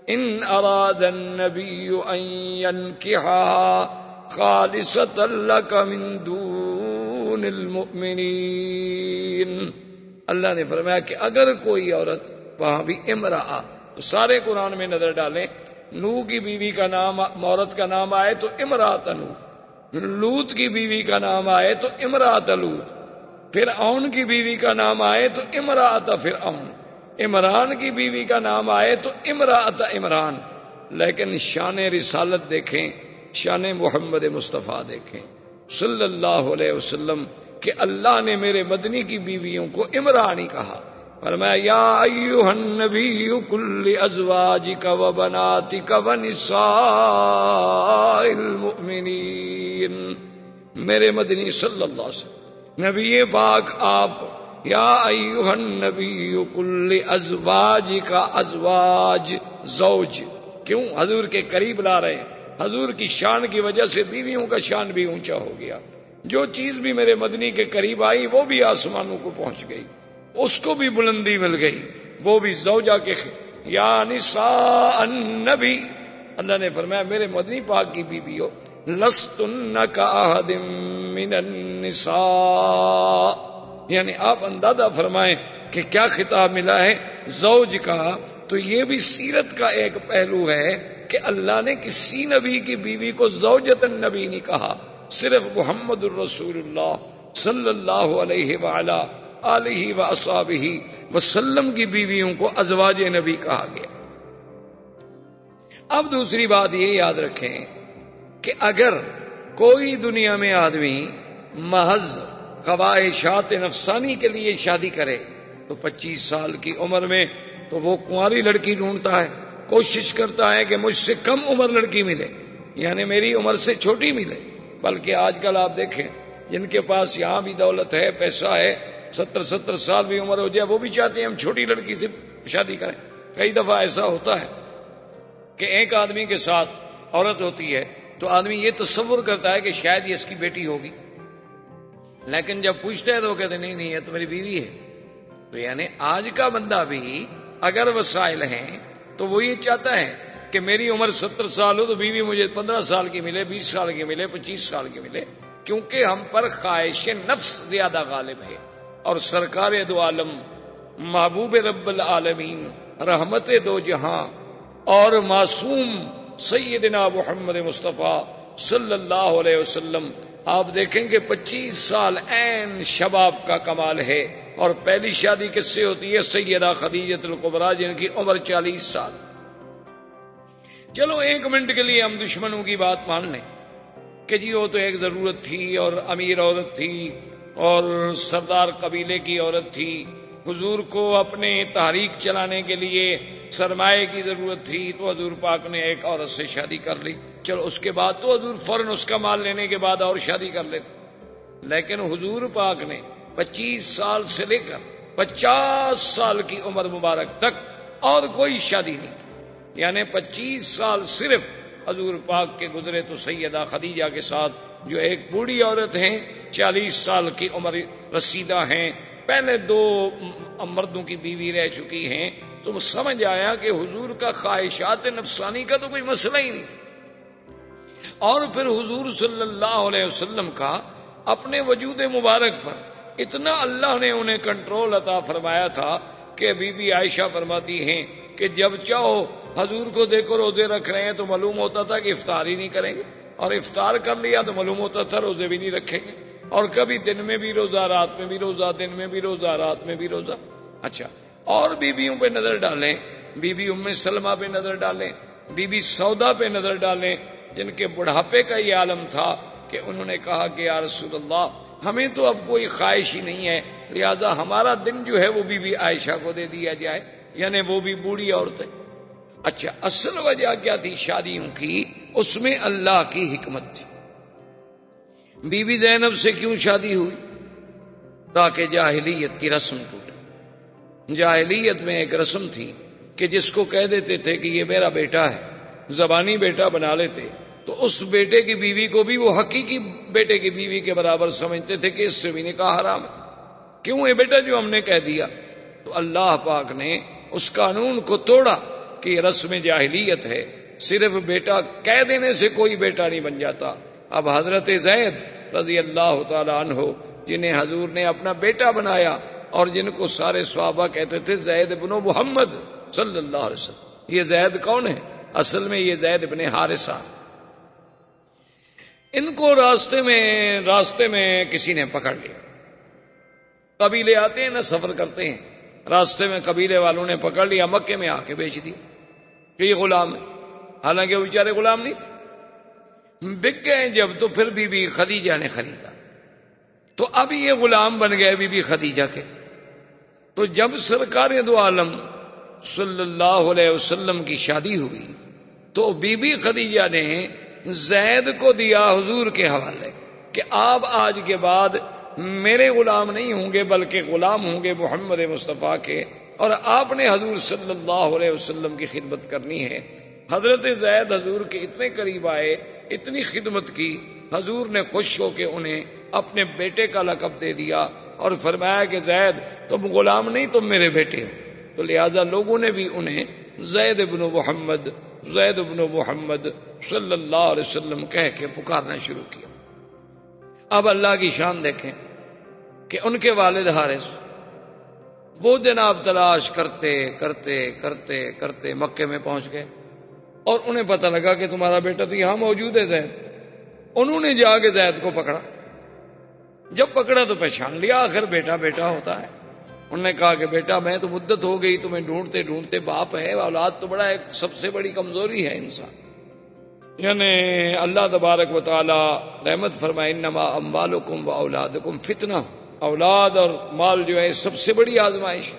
ان اراد النبی ان ينكحها خالصة لك من دون المؤمنین. اللہ نے فرمایا کہ اگر کوئی عورت، وہاں بھی امرأہ، تو سارے قرآن میں نظر ڈالیں، نوح کی بیوی کا نام، عورت کا نام آئے تو امرأۃ نوح، لوط کی بیوی کا نام آئے تو امرأۃ لوط، فرعون کی بیوی کا نام آئے تو امرأۃ فرعون، عمران کی بیوی کا نام آئے تو امرأۃ عمران. لیکن شان رسالت دیکھیں، شان محمد مصطفیٰ دیکھیں صلی اللہ علیہ وسلم، کہ اللہ نے میرے مدنی کی بیویوں کو امرانی کہا. فرمایا یا ایھا النبی قل لازواجک وبناتک ونساء المؤمنین. میرے مدنی صلی اللہ علیہ وسلم نبی پاک آپ، یا ایھا النبی قل لازواجک، ازواج زوج، کیوں حضور کے قریب لا رہے ہیں؟ حضور کی شان کی وجہ سے بیویوں کا شان بھی اونچا ہو گیا. جو چیز بھی میرے مدنی کے قریب آئی وہ بھی آسمانوں کو پہنچ گئی، اس کو بھی بلندی مل گئی، وہ بھی زوجہ کے یا نساء النبی. اللہ نے فرمایا میرے مدنی پاک کی بیویوں، لستن کاحد من النساء، یعنی آپ اندازہ فرمائیں کہ کیا خطاب ملا ہے زوج کا. تو یہ بھی سیرت کا ایک پہلو ہے کہ اللہ نے کسی نبی کی بیوی کو زوجۃ النبی نہیں کہا، صرف محمد الرسول اللہ صلی اللہ علیہ وآلہ آلہ واصحابہ وسلم کی بیویوں کو ازواج نبی کہا گیا. اب دوسری بات یہ یاد رکھیں کہ اگر کوئی دنیا میں آدمی محض خواہشات نفسانی کے لیے شادی کرے تو 25 سال کی عمر میں تو وہ کنواری لڑکی ڈھونڈتا ہے، کوشش کرتا ہے کہ مجھ سے کم عمر لڑکی ملے، یعنی میری عمر سے چھوٹی ملے. بلکہ آج کل آپ دیکھیں جن کے پاس یہاں بھی دولت ہے، پیسہ ہے، 70 سال بھی عمر ہو جائے وہ بھی چاہتے ہیں ہم چھوٹی لڑکی سے شادی کریں. کئی دفعہ ایسا ہوتا ہے کہ ایک آدمی کے ساتھ عورت ہوتی ہے تو آدمی یہ تصور کرتا ہے کہ شاید یہ اس کی بیٹی ہوگی، لیکن جب پوچھتا ہے تو وہ کہتے ہیں نہیں یہ تو میری بیوی ہے. تو یعنی آج کا بندہ بھی اگر وسائل ہیں تو وہ یہ چاہتا ہے کہ میری عمر 70 سال ہو تو بیوی مجھے 15 سال کی ملے، 20 سال کی ملے، 25 سال کی ملے، کیونکہ ہم پر خواہش نفس زیادہ غالب ہے. اور سرکار دو عالم محبوب رب العالمین، رحمت دو جہاں اور معصوم سیدنا محمد مصطفیٰ صلی اللہ علیہ وسلم، آپ دیکھیں کہ 25 سال عین شباب کا کمال ہے، اور پہلی شادی کس سے ہوتی ہے؟ سیدہ خدیجہ الکبریٰ، جن کی عمر 40 سال۔ چلو 1 منٹ کے لیے ہم دشمنوں کی بات مان لیں کہ جی وہ تو ایک ضرورت تھی اور امیر عورت تھی اور سردار قبیلے کی عورت تھی، حضور کو اپنے تحریک چلانے کے لیے سرمایہ کی ضرورت تھی تو حضور پاک نے ایک عورت سے شادی کر لی، چلو اس کے بعد تو حضور فوراً اس کا مال لینے کے بعد اور شادی کر لیتے، لیکن حضور پاک نے 25 سال سے لے کر 50 سال کی عمر مبارک تک اور کوئی شادی نہیں کی، یعنی 25 سال صرف حضور پاک کے گزرے تو سیدہ خدیجہ کے ساتھ، جو ایک بوڑھی عورت ہیں، 40 سال کی عمر رسیدہ ہیں، پہلے 2 مردوں کی بیوی رہ چکی ہیں، تو سمجھ آیا کہ حضور کا خواہشات نفسانی کا تو کوئی مسئلہ ہی نہیں تھا۔ اور پھر حضور صلی اللہ علیہ وسلم کا اپنے وجود مبارک پر اتنا اللہ نے انہیں کنٹرول عطا فرمایا تھا کہ بی بی عائشہ فرماتی ہیں کہ جب چاہو حضور کو دیکھو روزے رکھ رہے ہیں تو معلوم ہوتا تھا کہ افطار ہی نہیں کریں گے، اور افطار کر لیا تو معلوم ہوتا تھا روزے بھی نہیں رکھیں گے، اور کبھی دن میں بھی روزہ، رات میں بھی روزہ، دن میں بھی روزہ، رات میں بھی روزہ۔ اچھا، اور بیویوں پہ نظر ڈالیں، بی بی ام سلمہ پہ نظر ڈالیں، بی بی سودا پہ نظر ڈالیں، جن کے بڑھاپے کا یہ عالم تھا کہ انہوں نے کہا کہ یا رسول اللہ ہمیں تو اب کوئی خواہش ہی نہیں ہے، لہذا ہمارا دن جو ہے وہ بی بی عائشہ کو دے دیا جائے، یعنی وہ بھی بوڑھی عورت ہے۔ اچھا، اصل وجہ کیا تھی شادیوں کی؟ اس میں اللہ کی حکمت تھی۔ بی بی زینب سے کیوں شادی ہوئی؟ تاکہ جاہلیت کی رسم ٹوٹے۔ جاہلیت میں ایک رسم تھی کہ جس کو کہہ دیتے تھے کہ یہ میرا بیٹا ہے، زبانی بیٹا بنا لیتے، تو اس بیٹے کی بیوی کو بھی وہ حقیقی بیٹے کی بیوی کے برابر سمجھتے تھے کہ اس سے بھی نکاح حرام ہے، کیوں؟ یہ بیٹا جو ہم نے کہہ دیا۔ تو اللہ پاک نے اس قانون کو توڑا کہ یہ رسم جاہلیت ہے، صرف بیٹا کہہ دینے سے کوئی بیٹا نہیں بن جاتا۔ اب حضرت زید رضی اللہ تعالی عنہ، جنہیں حضور نے اپنا بیٹا بنایا اور جن کو سارے صحابہ کہتے تھے زید بن محمد صلی اللہ علیہ وسلم، یہ زید کون ہے؟ اصل میں یہ زید بن حارثہ۔ ان کو راستے میں کسی نے پکڑ لیا۔ قبیلے آتے ہیں نا، سفر کرتے ہیں، راستے میں قبیلے والوں نے پکڑ لیا، مکے میں آ کے بیچ دیا کہ یہ غلام ہے، حالانکہ وہ بیچارے غلام نہیں تھے۔ بک گئے جب تو پھر بی بی خدیجہ نے خریدا، تو اب یہ غلام بن گئے بی بی خدیجہ کے۔ تو جب سرکار دو عالم صلی اللہ علیہ وسلم کی شادی ہوئی تو بی بی خدیجہ نے زید کو دیا حضور کے حوالے کہ آپ آج کے بعد میرے غلام نہیں ہوں گے بلکہ غلام ہوں گے محمد مصطفیٰ کے، اور آپ نے حضور صلی اللہ علیہ وسلم کی خدمت کرنی ہے۔ حضرت زید حضور کے اتنے قریب آئے، اتنی خدمت کی، حضور نے خوش ہو کے انہیں اپنے بیٹے کا لقب دے دیا اور فرمایا کہ زید تم غلام نہیں، تم میرے بیٹے ہو۔ تو لہذا لوگوں نے بھی انہیں زید بن محمد، زید بن محمد صلی اللہ علیہ وسلم کہہ کے پکارنا شروع کیا۔ اب اللہ کی شان دیکھیں کہ ان کے والد حارث وہ جناب تلاش کرتے کرتے کرتے کرتے مکے میں پہنچ گئے، اور انہیں پتہ لگا کہ تمہارا بیٹا تو یہاں موجود ہے زید۔ انہوں نے جا کے زید کو پکڑا، جب پکڑا تو پہچان لیا، آخر بیٹا بیٹا ہوتا ہے۔ انہوں نے کہا کہ بیٹا میں تو مدت ہو گئی تمہیں ڈھونڈتے ڈھونڈتے، باپ ہے، اولاد تو بڑا ایک سب سے بڑی کمزوری ہے انسان، یعنی اللہ تبارک و تعالی رحمت فرمائے انما اموالکم و اولادکم فتنہ، اولاد اور مال جو ہے سب سے بڑی آزمائش۔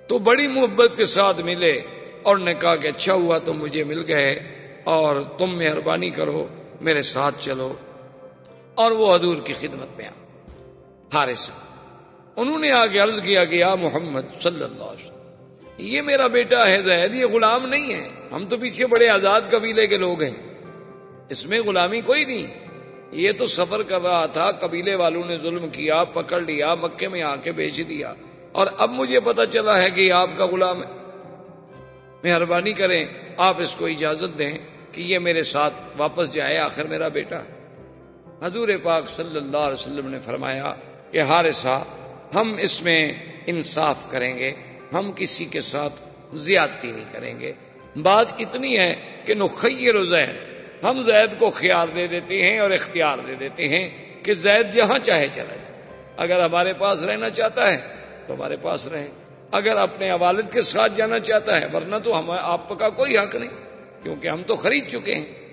تو بڑی محبت کے ساتھ ملے اور نے کہا کہ اچھا ہوا تم مجھے مل گئے اور تم مہربانی کرو میرے ساتھ چلو، اور وہ حضور کی خدمت میں حارث، انہوں نے آگے عرض کیا کہ یا محمد صلی اللہ علیہ وسلم یہ میرا بیٹا ہے زید، یہ غلام نہیں ہے، ہم تو پیچھے بڑے آزاد قبیلے کے لوگ ہیں، اس میں غلامی کوئی نہیں، یہ تو سفر کر رہا تھا، قبیلے والوں نے ظلم کیا، پکڑ لیا، مکے میں آ کے بیچ دیا، اور اب مجھے پتا چلا ہے کہ یہ آپ کا غلام ہے، مہربانی کریں آپ اس کو اجازت دیں کہ یہ میرے ساتھ واپس جائے، آخر میرا بیٹا ہے۔ حضور پاک صلی اللہ علیہ وسلم نے فرمایا کہ حارثہ ہم اس میں انصاف کریں گے، ہم کسی کے ساتھ زیادتی نہیں کریں گے۔ بات اتنی ہے کہ نخیر زید، ہم زید کو خیار دے دیتے ہیں اور اختیار دے دیتے ہیں کہ زید جہاں چاہے چلا جائے، اگر ہمارے پاس رہنا چاہتا ہے تو ہمارے پاس رہے، اگر اپنے والد کے ساتھ جانا چاہتا ہے، ورنہ تو ہمیں آپ کا کوئی حق نہیں، کیونکہ ہم تو خرید چکے ہیں۔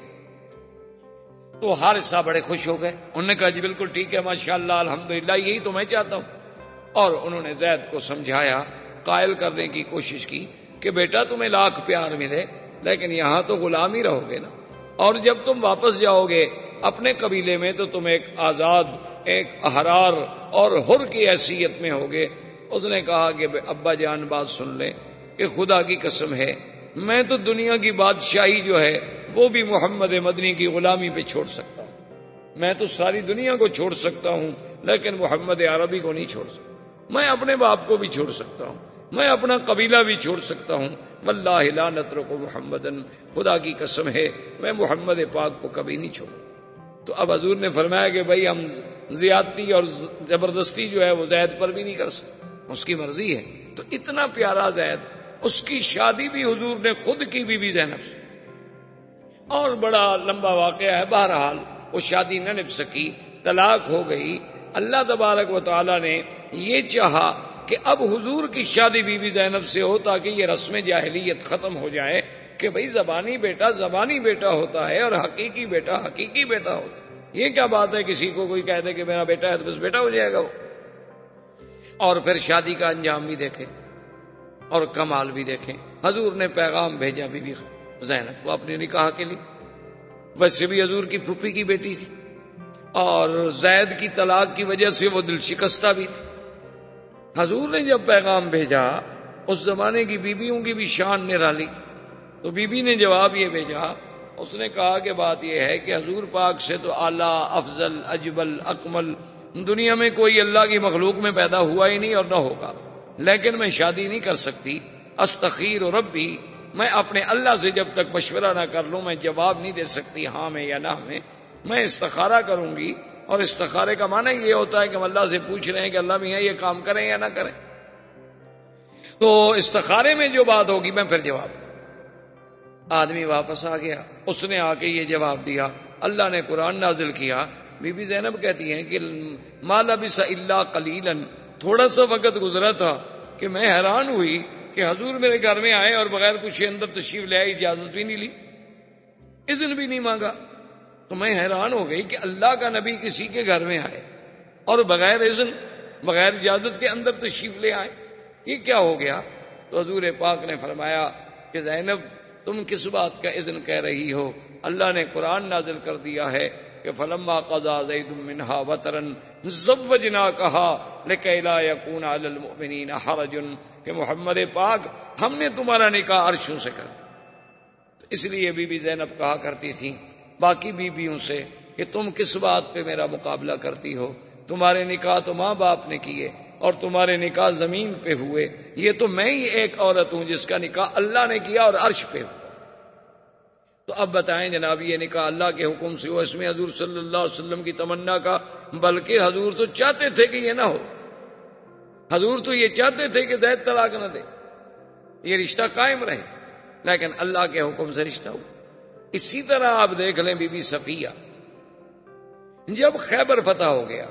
تو حارثہ بڑے خوش ہو گئے، انہوں نے کہا جی بالکل ٹھیک ہے، ماشاءاللہ الحمدللہ، یہی تو میں چاہتا ہوں۔ اور انہوں نے زید کو سمجھایا، قائل کرنے کی کوشش کی کہ بیٹا تمہیں لاکھ پیار ملے لیکن یہاں تو غلام ہی رہو گے نا، اور جب تم واپس جاؤ گے اپنے قبیلے میں تو تم ایک آزاد، ایک احرار اور حر کی حیثیت میں ہوگے۔ اس نے کہا کہ ابا جان بات سن لیں کہ خدا کی قسم ہے میں تو دنیا کی بادشاہی جو ہے وہ بھی محمد مدنی کی غلامی پہ چھوڑ سکتا ہوں، میں تو ساری دنیا کو چھوڑ سکتا ہوں لیکن محمد عربی کو نہیں چھوڑ سکتا، میں اپنے باپ کو بھی چھوڑ سکتا ہوں، میں اپنا قبیلہ بھی چھوڑ سکتا ہوں، واللہ لا نترک محمدن، خدا کی قسم ہے میں محمد پاک کو کبھی نہیں چھوڑوں۔ تو اب حضور نے فرمایا کہ بھائی ہم زیادتی اور زبردستی جو ہے وہ زید پر بھی نہیں کر سکتے، اس کی مرضی ہے۔ تو اتنا پیارا زید، اس کی شادی بھی حضور نے خود کی بی بی زینب سے، اور بڑا لمبا واقعہ ہے، بہرحال وہ شادی نہ نبھ سکی، طلاق ہو گئی۔ اللہ تبارک و تعالی نے یہ چاہا کہ اب حضور کی شادی بی بی زینب سے ہو تاکہ یہ رسم جاہلیت ختم ہو جائے کہ بھئی زبانی بیٹا زبانی بیٹا ہوتا ہے اور حقیقی بیٹا حقیقی بیٹا ہوتا ہے۔ یہ کیا بات ہے کسی کو کوئی کہہ دے کہ میرا بیٹا ہے تو بس بیٹا ہو جائے گا وہ۔ اور پھر شادی کا انجام بھی دیکھیں اور کمال بھی دیکھیں۔ حضور نے پیغام بھیجا بی بی زینب کو اپنے نکاح کے لیے، ویسے بھی حضور کی پھوپھی کی بیٹی تھی اور زید کی طلاق کی وجہ سے وہ دل شکستہ بھی تھی۔ حضور نے جب پیغام بھیجا، اس زمانے کی بیویوں کی بھی شان نرالی، تو بی بی نے جواب یہ بھیجا، اس نے کہا کہ بات یہ ہے کہ حضور پاک سے تو اعلیٰ، افضل، اجمل، اکمل دنیا میں کوئی اللہ کی مخلوق میں پیدا ہوا ہی نہیں اور نہ ہوگا، لیکن میں شادی نہیں کر سکتی، استخیر ربی، میں اپنے اللہ سے جب تک مشورہ نہ کر لوں میں جواب نہیں دے سکتی ہاں میں یا نہ میں استخارہ کروں گی۔ اور استخارے کا معنی یہ ہوتا ہے کہ ہم اللہ سے پوچھ رہے ہیں کہ اللہ میاں یہ کام کریں یا نہ کریں، تو استخارے میں جو بات ہوگی میں پھر جواب۔ آدمی واپس آ گیا، اس نے آ کے یہ جواب دیا، اللہ نے قرآن نازل کیا۔ بی بی زینب کہتی ہیں کہ ما لبث الا قلیلا، تھوڑا سا وقت گزرا تھا کہ میں حیران ہوئی کہ حضور میرے گھر میں آئے اور بغیر کچھ اندر تشریف لے آئے، اجازت بھی نہیں لی، اذن بھی نہیں مانگا۔ تو میں حیران ہو گئی کہ اللہ کا نبی کسی کے گھر میں آئے اور بغیر اذن، بغیر اجازت کے اندر تشریف لے آئے، یہ کیا ہو گیا؟ تو حضور پاک نے فرمایا کہ زینب تم کس بات کا اذن کہہ رہی ہو؟ اللہ نے قرآن نازل کر دیا ہے کہ فلما قضا زید منہا وطرا زوجناکہا لکی لا یکون علی المؤمنین حرج، کہ محمد پاک ہم نے تمہارا نکاح عرشوں سے کر دیا۔ تو اس لیے بی بی زینب کہا کرتی تھی باقی بیویوں سے کہ تم کس بات پہ میرا مقابلہ کرتی ہو؟ تمہارے نکاح تو ماں باپ نے کیے اور تمہارے نکاح زمین پہ ہوئے، یہ تو میں ہی ایک عورت ہوں جس کا نکاح اللہ نے کیا اور عرش پہ ہوا۔ تو اب بتائیں جناب، یہ نکاح اللہ کے حکم سے ہوا، اس میں حضور صلی اللہ علیہ وسلم کی تمنا کا، بلکہ حضور تو چاہتے تھے کہ یہ نہ ہو، حضور تو یہ چاہتے تھے کہ زید طلاق نہ دے، یہ رشتہ قائم رہے، لیکن اللہ کے حکم سے رشتہ ہوا۔ اسی طرح آپ دیکھ لیں بی بی صفیہ، جب خیبر فتح ہو گیا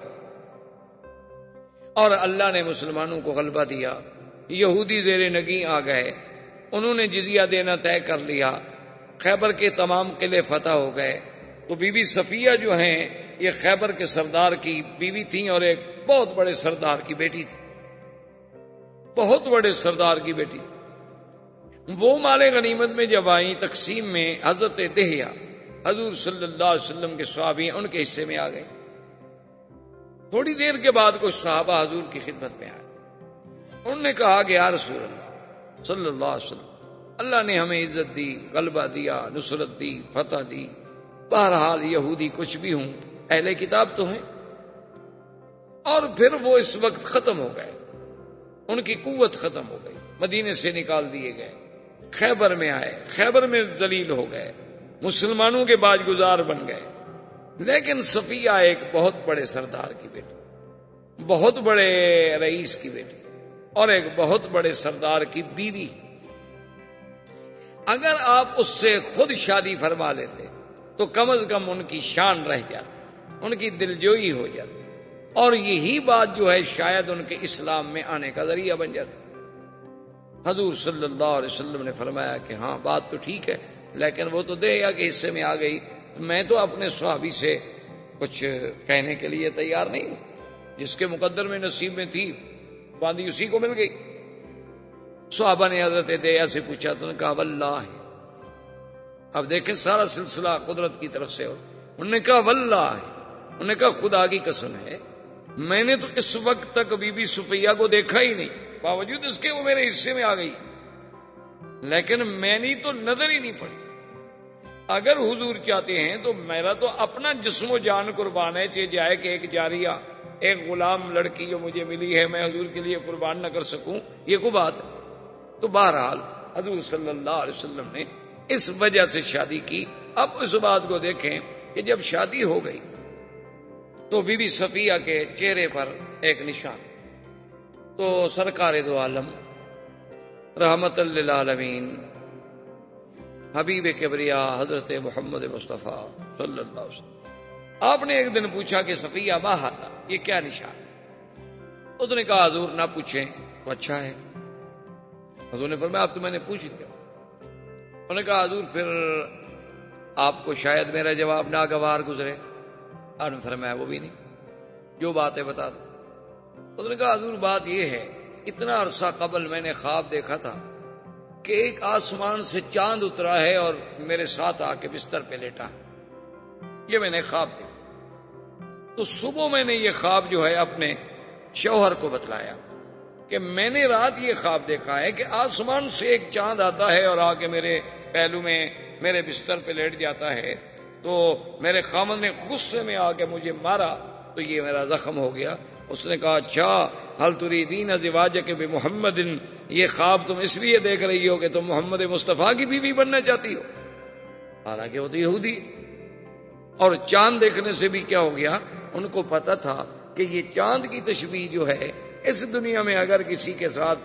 اور اللہ نے مسلمانوں کو غلبہ دیا، یہودی زیر نگیں آ گئے، انہوں نے جزیہ دینا طے کر لیا، خیبر کے تمام قلعے فتح ہو گئے، تو بی بی صفیہ جو ہیں یہ خیبر کے سردار کی بیوی تھیں اور ایک بہت بڑے سردار کی بیٹی تھی، بہت بڑے سردار کی بیٹی تھی۔ وہ مال غنیمت میں جب آئیں تقسیم میں، حضرت دہیہ حضور صلی اللہ علیہ وسلم کے صحابی ہیں ان کے حصے میں آ گئے۔ تھوڑی دیر کے بعد کچھ صحابہ حضور کی خدمت میں آئے، انہوں نے کہا کہ یا رسول اللہ صلی اللہ علیہ وسلم، اللہ نے ہمیں عزت دی، غلبہ دیا، نصرت دی، فتح دی، بہرحال یہودی کچھ بھی ہوں اہل کتاب تو ہیں، اور پھر وہ اس وقت ختم ہو گئے، ان کی قوت ختم ہو گئی، مدینے سے نکال دیے گئے، خیبر میں آئے، خیبر میں ذلیل ہو گئے، مسلمانوں کے باج گزار بن گئے، لیکن صفیہ ایک بہت بڑے سردار کی بیٹی، بہت بڑے رئیس کی بیٹی اور ایک بہت بڑے سردار کی بیوی. اگر آپ اس سے خود شادی فرما لیتے تو کم از کم ان کی شان رہ جاتی, ان کی دلجوئی ہو جاتی, اور یہی بات جو ہے شاید ان کے اسلام میں آنے کا ذریعہ بن جاتی. حضور صلی اللہ علیہ وسلم نے فرمایا کہ ہاں بات تو ٹھیک ہے, لیکن وہ تو دہیا کے حصے میں آ گئی, میں تو اپنے صحابی سے کچھ کہنے کے لیے تیار نہیں ہوں. جس کے مقدر میں نصیب میں تھی باندھی اسی کو مل گئی. صحابہ نے حضرت دہیا سے پوچھا تو نے کہا واللہ. اب دیکھیں سارا سلسلہ قدرت کی طرف سے ہو. انہوں نے کہا واللہ, انہوں نے کہا خدا کی قسم ہے میں نے تو اس وقت تک بی بی صفیہ کو دیکھا ہی نہیں, باوجود اس کے وہ میرے حصے میں آ گئی, لیکن میں نے تو نظر ہی نہیں پڑی. اگر حضور چاہتے ہیں تو میرا تو اپنا جسم و جان قربان ہے, چاہے جائے کہ ایک جاریہ, ایک غلام لڑکی جو مجھے ملی ہے میں حضور کے لیے قربان نہ کر سکوں, یہ کوئی بات ہے. تو بہرحال حضور صلی اللہ علیہ وسلم نے اس وجہ سے شادی کی. اب اس بات کو دیکھیں کہ جب شادی ہو گئی تو بی بی صفیہ کے چہرے پر ایک نشان, تو سرکار دو عالم رحمت للعالمین حبیب کبریا حضرت محمد مصطفیٰ صلی اللہ علیہ وسلم, آپ نے ایک دن پوچھا کہ صفیہ ما ھذا, یہ کیا نشان؟ اس نے کہا حضور نہ پوچھیں تو اچھا ہے. حضور نے فرمایا اب تو میں نے پوچھ لیا. انہوں نے کہا حضور پھر آپ کو شاید میرا جواب ناگوار گزرے. آپ نے فرمایا وہ بھی نہیں, جو بات ہے بتا دو. انہوں نے کہا حضور بات یہ ہے اتنا عرصہ قبل میں نے خواب دیکھا تھا کہ ایک آسمان سے چاند اترا ہے اور میرے ساتھ آ کے بستر پہ لیٹا ہے, یہ میں نے خواب دیکھا. تو صبح میں نے یہ خواب جو ہے اپنے شوہر کو بتلایا کہ میں نے رات یہ خواب دیکھا ہے کہ آسمان سے ایک چاند آتا ہے اور آ کے میرے پہلو میں میرے بستر پہ لیٹ جاتا ہے, تو میرے خامد نے غصے میں آ کے مجھے مارا تو یہ میرا زخم ہو گیا. اس نے کہا اچھا حل تریدین ازواجک بمحمد, یہ خواب تم اس لیے دیکھ رہی ہو کہ تم محمد مصطفیٰ کی بیوی بننا چاہتی ہو, حالانکہ وہ تو یہودی. اور چاند دیکھنے سے بھی کیا ہو گیا, ان کو پتا تھا کہ یہ چاند کی تشبیہ جو ہے اس دنیا میں اگر کسی کے ساتھ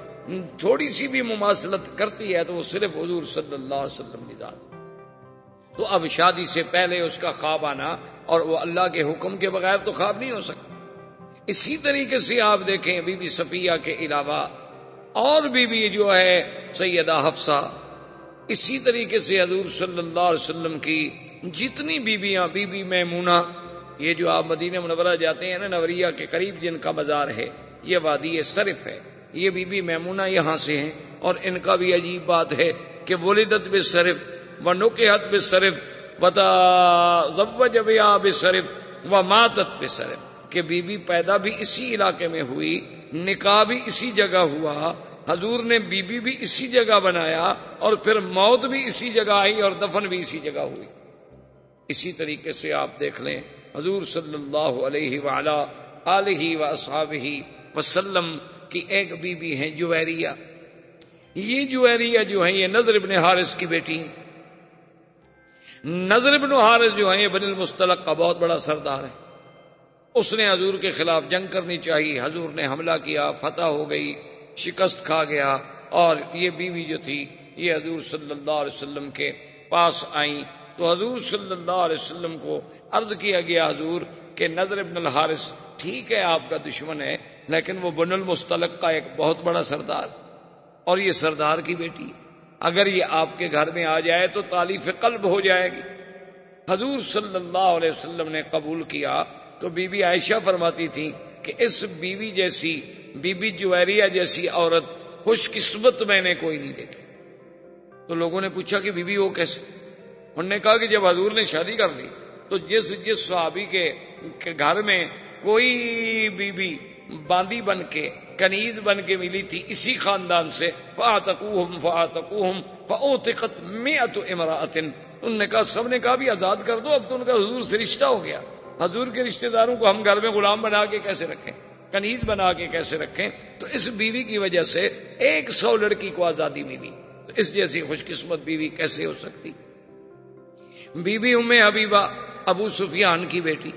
تھوڑی سی بھی مماثلت کرتی ہے تو وہ صرف حضور صلی اللہ علیہ وسلم کی ذات. تو اب شادی سے پہلے اس کا خواب آنا اور وہ اللہ کے حکم کے بغیر تو خواب نہیں ہو سکتا. اسی طریقے سے آپ دیکھیں بی بی صفیہ کے علاوہ اور بیوی جو ہے سیدہ حفصہ, اسی طریقے سے حضور صلی اللہ علیہ وسلم کی جتنی بیویاں, بی بی میمونہ, یہ جو آپ مدینہ منورہ جاتے ہیں نا نوریہ کے قریب جن کا مزار ہے, یہ وادی صرف ہے, یہ بی بی میمونہ یہاں سے ہیں. اور ان کا بھی عجیب بات ہے کہ ولدت بصرف ونکحت بصرف وتزوج بها بصرف وماتت بصرف, کہ بی بی پیدا بھی اسی علاقے میں ہوئی, نکاح بھی اسی جگہ ہوا, حضور نے بی بی بھی اسی جگہ بنایا, اور پھر موت بھی اسی جگہ آئی اور دفن بھی اسی جگہ ہوئی. اسی طریقے سے آپ دیکھ لیں حضور صلی اللہ علیہ وعلا آلہ واصحابہ وسلم کی ایک بی بی ہیں جویریہ. یہ جویریہ جو ہیں یہ نضر ابن حارث کی بیٹی ہیں. نضر ابن حارث جو ہیں یہ بنی المصطلق کا بہت بڑا سردار ہے. اس نے حضور کے خلاف جنگ کرنی چاہیے, حضور نے حملہ کیا, فتح ہو گئی, شکست کھا گیا, اور یہ بیوی جو تھی یہ حضور صلی اللہ علیہ وسلم کے پاس آئیں. تو حضور صلی اللہ علیہ وسلم کو عرض کیا گیا حضور کہ نضر ابن الحارث ٹھیک ہے آپ کا دشمن ہے, لیکن وہ بن المصطلق کا ایک بہت بڑا سردار, اور یہ سردار کی بیٹی, اگر یہ آپ کے گھر میں آ جائے تو تالیف قلب ہو جائے گی. حضور صلی اللہ علیہ وسلم نے قبول کیا. تو بی بی عائشہ فرماتی تھی کہ اس بیوی جیسی, بی بی جویریہ جیسی عورت خوش قسمت میں نے کوئی نہیں دیکھی. تو لوگوں نے پوچھا کہ بی بی وہ کیسے؟ انہوں نے کہا کہ جب حضور نے شادی کر لی تو جس صحابی کے گھر میں کوئی بی بی باندی بن کے, کنیز بن کے ملی تھی اسی خاندان سے, فَآتَقُوهُمْ فَأُوتِقَتْ مِئَةُ امْرَأَةٍ, انہوں نے کہا سب نے کہا بھی آزاد کر دو, اب تو ان کا حضور سے رشتہ ہو گیا. حضور کے رشتہ داروں کو ہم گھر میں غلام بنا کے کیسے رکھیں, کنیز بنا کے کیسے رکھیں؟ تو اس بیوی کی وجہ سے 100 لڑکی کو آزادی ملی. تو اس جیسی خوش قسمت بیوی کیسے ہو سکتی؟ بی بی ام حبیبہ ابو سفیان کی بیٹی,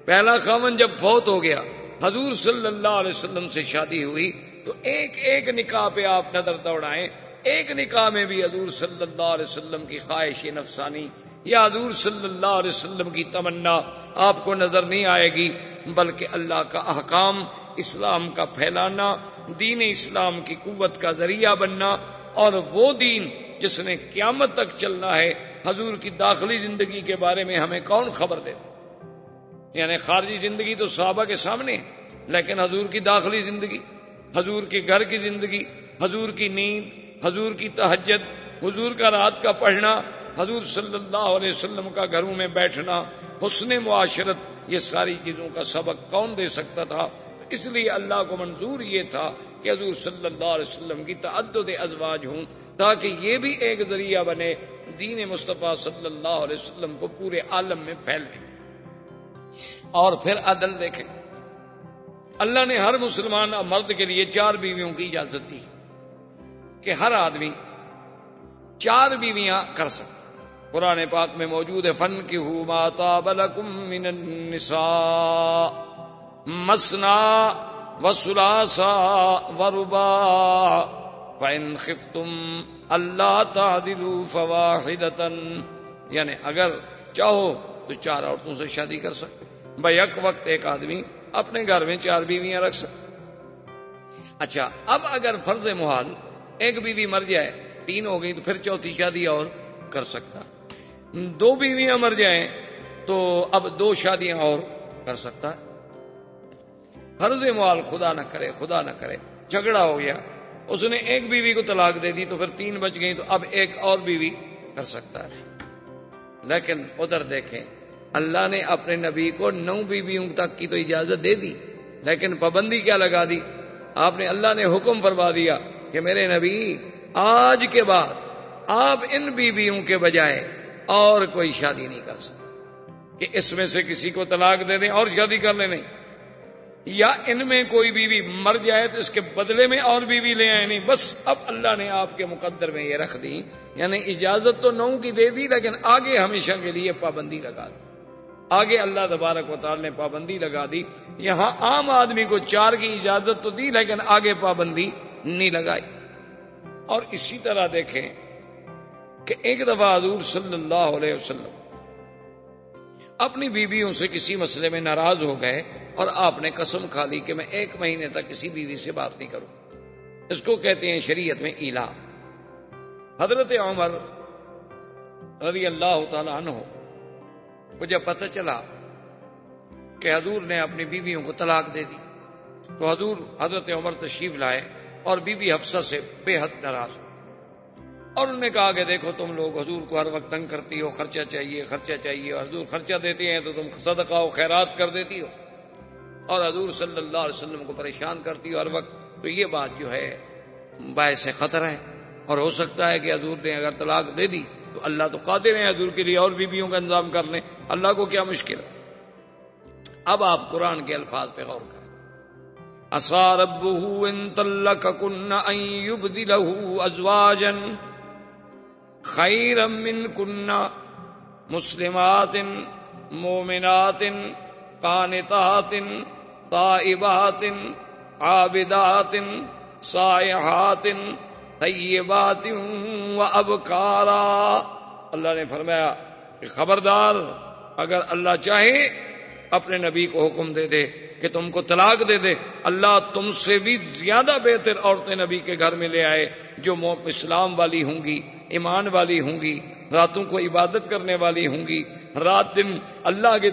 پہلا خاوند جب فوت ہو گیا حضور صلی اللہ علیہ وسلم سے شادی ہوئی تو ایک ایک نکاح پہ آپ نظر دوڑائیں، ایک نکاح میں بھی حضور صلی اللہ علیہ وسلم کی خواہش نفسانی یا حضور صلی اللہ علیہ وسلم کی تمنا آپ کو نظر نہیں آئے گی، بلکہ اللہ کا احکام، اسلام کا پھیلانا، دین اسلام کی قوت کا ذریعہ بننا، اور وہ دین جس نے قیامت تک چلنا ہے۔ حضور کی داخلی زندگی کے بارے میں ہمیں کون خبر دے؟ یعنی خارجی زندگی تو صحابہ کے سامنے ہے، لیکن حضور کی داخلی زندگی، حضور کے گھر کی زندگی، حضور کی نیند، حضور کی تہجد، حضور کا رات کا پڑھنا، حضور صلی اللہ علیہ وسلم کا گھروں میں بیٹھنا، حسن معاشرت، یہ ساری چیزوں کا سبق کون دے سکتا تھا؟ اس لیے اللہ کو منظور یہ تھا کہ حضور صلی اللہ علیہ وسلم کی تعدد ازواج ہوں، تاکہ یہ بھی ایک ذریعہ بنے دین مصطفیٰ صلی اللہ علیہ وسلم کو پورے عالم میں پھیلنے۔ اور پھر عدل دیکھیں، اللہ نے ہر مسلمان مرد کے لیے 4 بیویوں کی اجازت دی کہ ہر آدمی 4 بیویاں کر سکتا۔ قرآن پاک میں موجود ہے، فَانكِحُوا مَا طَابَ لَكُم مِّنَ النِّسَاءِ مَثْنَىٰ وَثُلَاثَ وَرُبَاعَ فَإِنْ خِفْتُمْ أَلَّا تَعْدِلُوا فَوَاحِدَةً، یعنی اگر چاہو تو 4 عورتوں سے شادی کر سکتے، بھائی یک وقت ایک آدمی اپنے گھر میں 4 بیویاں رکھ سکتے۔ اچھا، اب اگر فرض محال ایک بیوی مر جائے، 3 ہو گئی، تو پھر چوتھی شادی اور کر سکتا۔ 2 بیویاں مر جائیں تو اب 2 شادیاں اور کر سکتا ہے۔ فرض محال خدا نہ کرے جھگڑا ہو گیا، اس نے ایک بیوی کو طلاق دے دی، تو پھر 3 بچ گئی، تو اب ایک اور بیوی کر سکتا ہے۔ لیکن ادھر دیکھیں، اللہ نے اپنے نبی کو 9 بیویوں تک کی تو اجازت دے دی، لیکن پابندی کیا لگا دی؟ آپ نے، اللہ نے حکم فرما دیا کہ میرے نبی آج کے بعد آپ ان بیویوں کے بجائے اور کوئی شادی نہیں کر سکتے، کہ اس میں سے کسی کو طلاق دے دیں اور شادی کر لیں، نہیں، یا ان میں کوئی بیوی مر جائے تو اس کے بدلے میں اور بیوی لے آئے، نہیں، بس اب اللہ نے آپ کے مقدر میں یہ رکھ دی، یعنی اجازت تو 9 کی دے دی، لیکن آگے ہمیشہ کے لیے پابندی لگا دی۔ آگے اللہ تبارک و تعالی نے پابندی لگا دی۔ یہاں عام آدمی کو 4 کی اجازت تو دی، لیکن آگے پابندی نہیں لگائی۔ اور اسی طرح دیکھیں کہ ایک دفعہ حضور صلی اللہ علیہ وسلم اپنی بیویوں سے کسی مسئلے میں ناراض ہو گئے، اور آپ نے قسم کھا لی کہ میں 1 مہینے تک کسی بیوی سے بات نہیں کروں۔ اس کو کہتے ہیں شریعت میں ایلا۔ حضرت عمر رضی اللہ تعالی عنہ کو جب پتہ چلا کہ حضور نے اپنی بیویوں کو طلاق دے دی، تو حضرت عمر تشریف لائے اور بی بی حفصہ سے بے حد ناراض، اور انہوں نے کہا کہ دیکھو تم لوگ حضور کو ہر وقت تنگ کرتی ہو، خرچہ چاہیے، اور حضور خرچہ دیتے ہیں تو تم صدقہ و خیرات کر دیتی ہو، اور حضور صلی اللہ علیہ وسلم کو پریشان کرتی ہو ہر وقت، تو یہ بات جو ہے باعث خطرہ ہے، اور ہو سکتا ہے کہ حضور نے اگر طلاق دے دی تو اللہ تو قادر ہے حضور کے لیے اور بیویوں کا انتظام کر لیں، اللہ کو کیا مشکل ہے۔ اب آپ قرآن کے الفاظ پہ غور کریں، عسى ربه ان طلقكن ان يبدله ازواجا خيرا منكن مسلمات مؤمنات قانتات تائبات عابدات سائحات طیبات وابکارا۔ اللہ نے فرمایا کہ خبردار، اگر اللہ چاہے اپنے نبی کو حکم دے دے کہ تم کو طلاق دے دے، اللہ تم سے بھی زیادہ بہتر عورتیں نبی کے گھر میں لے آئے، جو اسلام والی ہوں گی، ایمان والی ہوں گی، راتوں کو عبادت کرنے والی ہوں گی، رات دن اللہ کے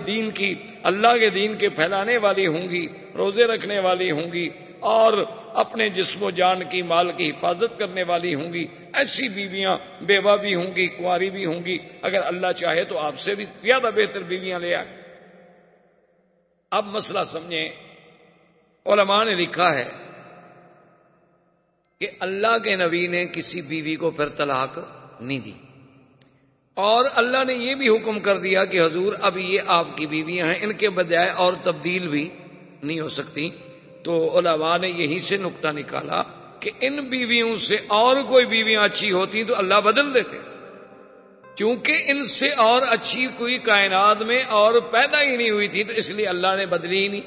دین کے پھیلانے والی ہوں گی، روزے رکھنے والی ہوں گی، اور اپنے جسم و جان کی، مال کی حفاظت کرنے والی ہوں گی۔ ایسی بیویاں بیوہ بھی ہوں گی، کنواری بھی ہوں گی، اگر اللہ چاہے تو آپ سے بھی زیادہ بہتر بیویاں لے آئے۔ اب مسئلہ سمجھیں، علماء نے لکھا ہے کہ اللہ کے نبی نے کسی بیوی کو پھر طلاق نہیں دی، اور اللہ نے یہ بھی حکم کر دیا کہ حضور اب یہ آپ کی بیویاں ہیں، ان کے بجائے اور تبدیل بھی نہیں ہو سکتی۔ تو علماء نے یہی سے نقطہ نکالا کہ ان بیویوں سے اور کوئی بیویاں اچھی ہوتی تو اللہ بدل دیتے، کیونکہ ان سے اور اچھی کوئی کائنات میں اور پیدا ہی نہیں ہوئی تھی، تو اس لیے اللہ نے بدلی ہی نہیں۔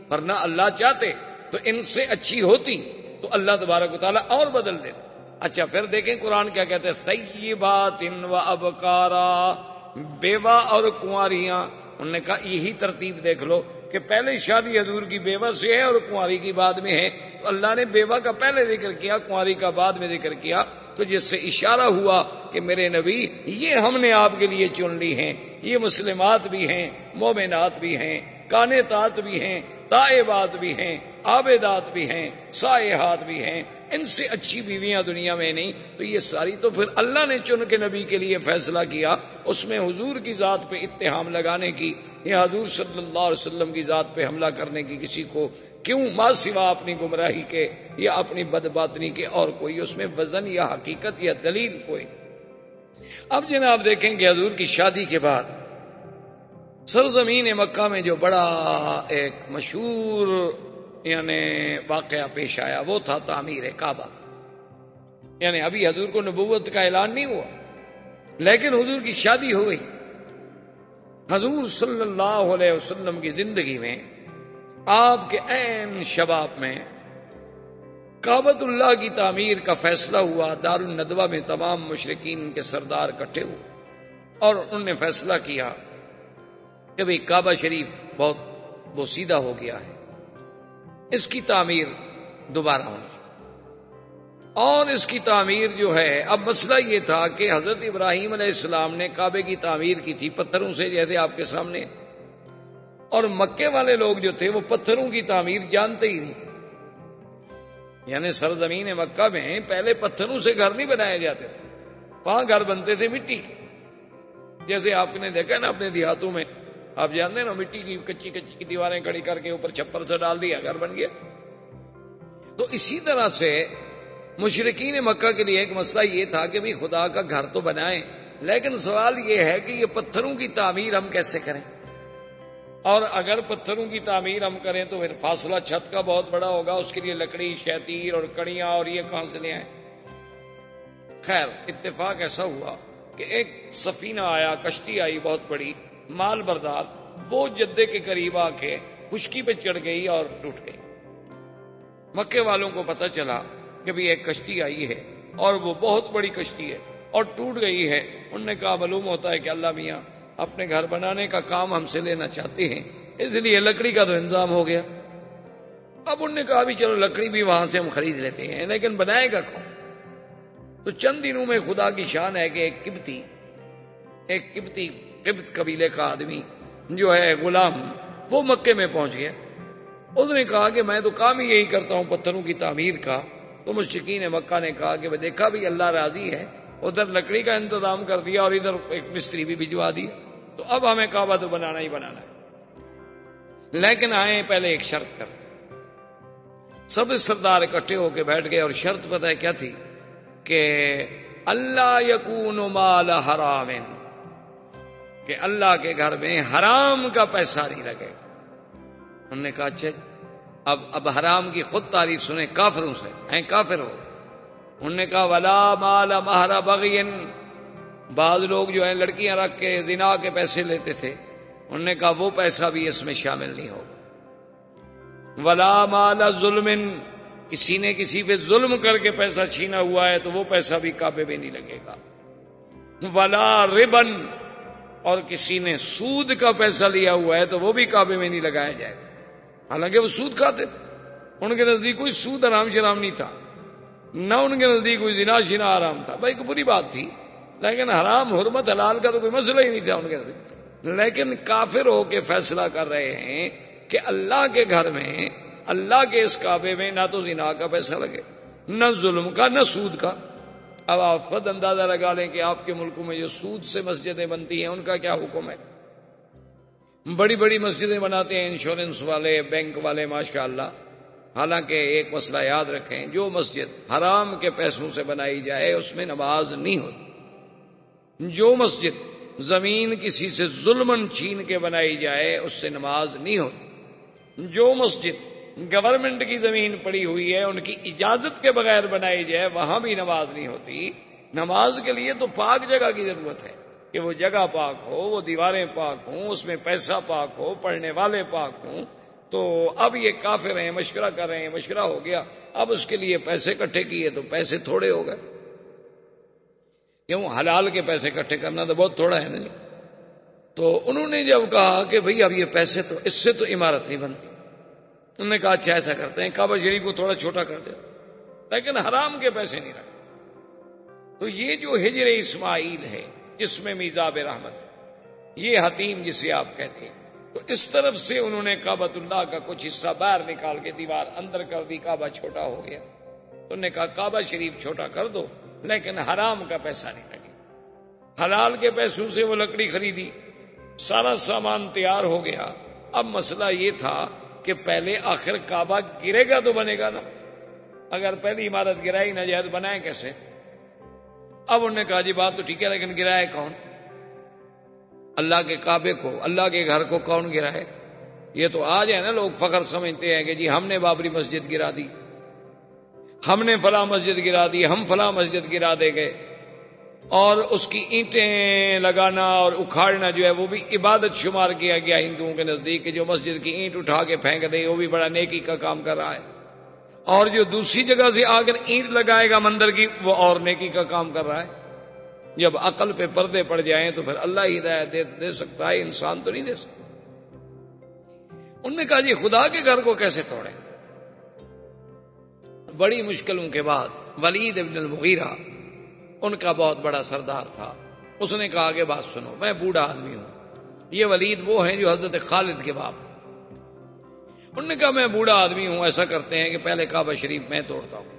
ورنہ اللہ چاہتے تو ان سے اچھی ہوتی تو اللہ تبارک و تعالیٰ اور بدل دیتے. اچھا پھر دیکھیں قرآن کیا کہتے ہیں، طیبات و ابکارا، بیوہ اور کنواریاں. انہوں نے کہا یہی ترتیب دیکھ لو کہ پہلے شادی حضور کی بیوہ سے ہے اور کنواری کی بعد میں ہے، تو اللہ نے بیوہ کا پہلے ذکر کیا، کنواری کا بعد میں ذکر کیا، تو جس سے اشارہ ہوا کہ میرے نبی یہ ہم نے آپ کے لیے چن لی ہیں، یہ مسلمات بھی ہیں، مومنات بھی ہیں، قانتات بھی ہیں، تائبات بھی ہیں، عابدات بھی ہیں، سائحات بھی ہیں. ان سے اچھی بیویاں دنیا میں نہیں. تو یہ ساری تو پھر اللہ نے چن کے نبی کے لیے فیصلہ کیا. اس میں حضور کی ذات پہ اتہام لگانے کی یا حضور صلی اللہ علیہ وسلم کی ذات پہ حملہ کرنے کی کسی کو کیوں، ما سوا اپنی گمراہی کے یا اپنی بدباطنی کے اور کوئی اس میں وزن یا حقیقت یا دلیل کوئی. اب جناب دیکھیں کہ حضور کی شادی کے بعد سرزمین مکہ میں جو بڑا ایک مشہور یعنی واقعہ پیش آیا وہ تھا تعمیر کعبہ. یعنی ابھی حضور کو نبوت کا اعلان نہیں ہوا لیکن حضور کی شادی ہو گئی. حضور صلی اللہ علیہ وسلم کی زندگی میں آپ کے عین شباب میں کعبۃ اللہ کی تعمیر کا فیصلہ ہوا. دار الندوہ میں تمام مشرکین کے سردار اکٹھے ہوئے اور انہوں نے فیصلہ کیا کہ بھئی کعبہ شریف بہت بوسیدہ ہو گیا ہے، اس کی تعمیر دوبارہ ہونی چاہیے. اور اس کی تعمیر جو ہے، اب مسئلہ یہ تھا کہ حضرت ابراہیم علیہ السلام نے کعبے کی تعمیر کی تھی پتھروں سے، جیسے آپ کے سامنے، اور مکے والے لوگ جو تھے وہ پتھروں کی تعمیر جانتے ہی نہیں تھے. یعنی سرزمین مکہ میں پہلے پتھروں سے گھر نہیں بنائے جاتے تھے، وہاں گھر بنتے تھے مٹی کے. جیسے آپ نے دیکھا نا اپنے دیہاتوں میں، آپ جانتے ہیں نا، مٹی کی کچی کی دیواریں کھڑی کر کے اوپر چھپر سے ڈال دیا، گھر بن گیا. تو اسی طرح سے مشرکین مکہ کے لیے ایک مسئلہ یہ تھا کہ بھی خدا کا گھر تو بنائیں، لیکن سوال یہ ہے کہ یہ پتھروں کی تعمیر ہم کیسے کریں؟ اور اگر پتھروں کی تعمیر ہم کریں تو پھر فاصلہ چھت کا بہت بڑا ہوگا، اس کے لیے لکڑی، شیطیر اور کڑیاں اور یہ کہاں سے لے آئیں؟ خیر اتفاق ایسا ہوا کہ ایک سفینہ آیا، کشتی آئی بہت بڑی مال بردار، وہ جدے کے قریب آ کے خشکی پہ چڑھ گئی اور ٹوٹ گئی. مکے والوں کو پتہ چلا کہ بھی ایک کشتی آئی ہے اور وہ بہت بڑی کشتی ہے اور ٹوٹ گئی ہے. انہوں نے کہا معلوم ہوتا ہے کہ اللہ میاں اپنے گھر بنانے کا کام ہم سے لینا چاہتے ہیں، اس لیے لکڑی کا تو انتظام ہو گیا. اب انہوں نے کہا بھی چلو لکڑی بھی وہاں سے ہم خرید لیتے ہیں، لیکن بنائے گا کون؟ تو چند دنوں میں خدا کی شان ہے کہ ایک قبطی قبط قبیلے کا آدمی جو ہے غلام، وہ مکے میں پہنچ گیا. اس نے کہا کہ میں تو کام ہی یہی کرتا ہوں پتھروں کی تعمیر کا. تو مشرکین مکہ نے کہا کہ دیکھا بھی اللہ راضی ہے، ادھر لکڑی کا انتظام کر دیا اور ادھر ایک مستری بھی بھجوا دیا، تو اب ہمیں کعبہ تو بنانا ہی بنانا ہے. لیکن آئے پہلے ایک شرط کرتے. سب سردار اکٹھے ہو کے بیٹھ گئے اور شرط پتہ ہے کیا تھی؟ کہ اللہ یکون مال حرام، کہ اللہ کے گھر میں حرام کا پیسہ نہیں لگے. انہوں نے کہا اچھا اب حرام کی خود تعریف سنیں کافروں سے، ہیں کافر ہو. انہوں نے کہا ولا مال مہر بغی، بعض لوگ جو ہیں لڑکیاں رکھ کے زنا کے پیسے لیتے تھے، انہوں نے کہا وہ پیسہ بھی اس میں شامل نہیں ہوگا. ولا مال ظلم، کسی نے کسی پہ ظلم کر کے پیسہ چھینا ہوا ہے تو وہ پیسہ بھی کعبے میں نہیں لگے گا. ولا ربن، اور کسی نے سود کا پیسہ لیا ہوا ہے تو وہ بھی کعبے میں نہیں لگایا جائے گا. حالانکہ وہ سود کھاتے تھے، ان کے نزدیک کوئی سود حرام شرام نہیں تھا، نہ ان کے نزدیک کوئی زنا شنا حرام تھا. بھائی کوئی بری بات تھی، لیکن حرام حرمت حلال کا تو کوئی مسئلہ ہی نہیں تھا ان کے نزدیک. لیکن کافر ہو کے فیصلہ کر رہے ہیں کہ اللہ کے گھر میں، اللہ کے اس کعبے میں نہ تو زنا کا پیسہ لگے، نہ ظلم کا، نہ سود کا. اب آپ خود اندازہ لگا لیں کہ آپ کے ملکوں میں جو سود سے مسجدیں بنتی ہیں ان کا کیا حکم ہے. بڑی بڑی مسجدیں بناتے ہیں انشورنس والے، بینک والے، ماشاءاللہ. حالانکہ ایک مسئلہ یاد رکھیں، جو مسجد حرام کے پیسوں سے بنائی جائے اس میں نماز نہیں ہوتی. جو مسجد زمین کسی سے ظلمن چھین کے بنائی جائے اس سے نماز نہیں ہوتی. جو مسجد گورنمنٹ کی زمین پڑی ہوئی ہے ان کی اجازت کے بغیر بنائی جائے وہاں بھی نماز نہیں ہوتی. نماز کے لیے تو پاک جگہ کی ضرورت ہے کہ وہ جگہ پاک ہو، وہ دیواریں پاک ہوں، اس میں پیسہ پاک ہو، پڑھنے والے پاک ہوں. تو اب یہ کافر ہیں، مشورہ کر رہے ہیں، مشورہ ہو گیا، اب اس کے لیے پیسے اکٹھے کیے تو پیسے تھوڑے ہو گئے، کیوں حلال کے پیسے اکٹھے کرنا تو بہت تھوڑا ہے نا جی۔ تو انہوں نے جب کہا کہ بھئی اب یہ پیسے تو اس سے تو عمارت نہیں بنتی، انہوں نے کہا اچھا ایسا کرتے ہیں کعبہ شریف کو تھوڑا چھوٹا کر دے، لیکن حرام کے پیسے نہیں رکھتے۔ تو یہ جو ہجر اسماعیل ہے جس میں میزاب رحمت ہے، یہ حتیم جسے آپ کہتے ہیں، تو اس طرف سے انہوں نے کعبۃ اللہ کا کچھ حصہ باہر نکال کے دیوار اندر کر دی، کعبہ چھوٹا ہو گیا۔ تو انہوں نے کہا کعبہ شریف چھوٹا کر دو لیکن حرام کا پیسہ نہیں لگے۔ حلال کے پیسوں سے وہ لکڑی خریدی، سارا سامان تیار ہو گیا۔ اب مسئلہ یہ تھا کہ پہلے آخر کعبہ گرے گا تو بنے گا نا، اگر پہلی عمارت گرائی نہ جائے تو بنائے کیسے؟ اب انہوں نے کہا جی بات تو ٹھیک ہے لیکن گرائے کون؟ اللہ کے کعبے کو، اللہ کے گھر کو کون گرائے؟ یہ تو آج ہے نا لوگ فخر سمجھتے ہیں کہ جی ہم نے بابری مسجد گرا دی، ہم نے فلاں مسجد گرا دی، ہم فلاں مسجد گرا دے گئے، اور اس کی اینٹیں لگانا اور اکھاڑنا جو ہے وہ بھی عبادت شمار کیا گیا ہندوؤں کے نزدیک، کہ جو مسجد کی اینٹ اٹھا کے پھینک دے وہ بھی بڑا نیکی کا کام کر رہا ہے، اور جو دوسری جگہ سے آ کر اینٹ لگائے گا مندر کی وہ اور نیکی کا کام کر رہا ہے۔ جب عقل پہ پردے پڑ جائیں تو پھر اللہ ہی ہدایت دے سکتا ہے، انسان تو نہیں دے سکتا۔ انہوں نے کہا جی خدا کے گھر کو کیسے توڑیں؟ بڑی مشکلوں کے بعد ولید ابن المغیرہ ان کا بہت بڑا سردار تھا، اس نے کہا کہ بات سنو، میں بوڑھا آدمی ہوں، یہ ولید وہ ہیں جو حضرت خالد کے باپ۔ انہوں نے کہا میں بوڑھا آدمی ہوں، ایسا کرتے ہیں کہ پہلے کعبہ شریف میں توڑتا ہوں،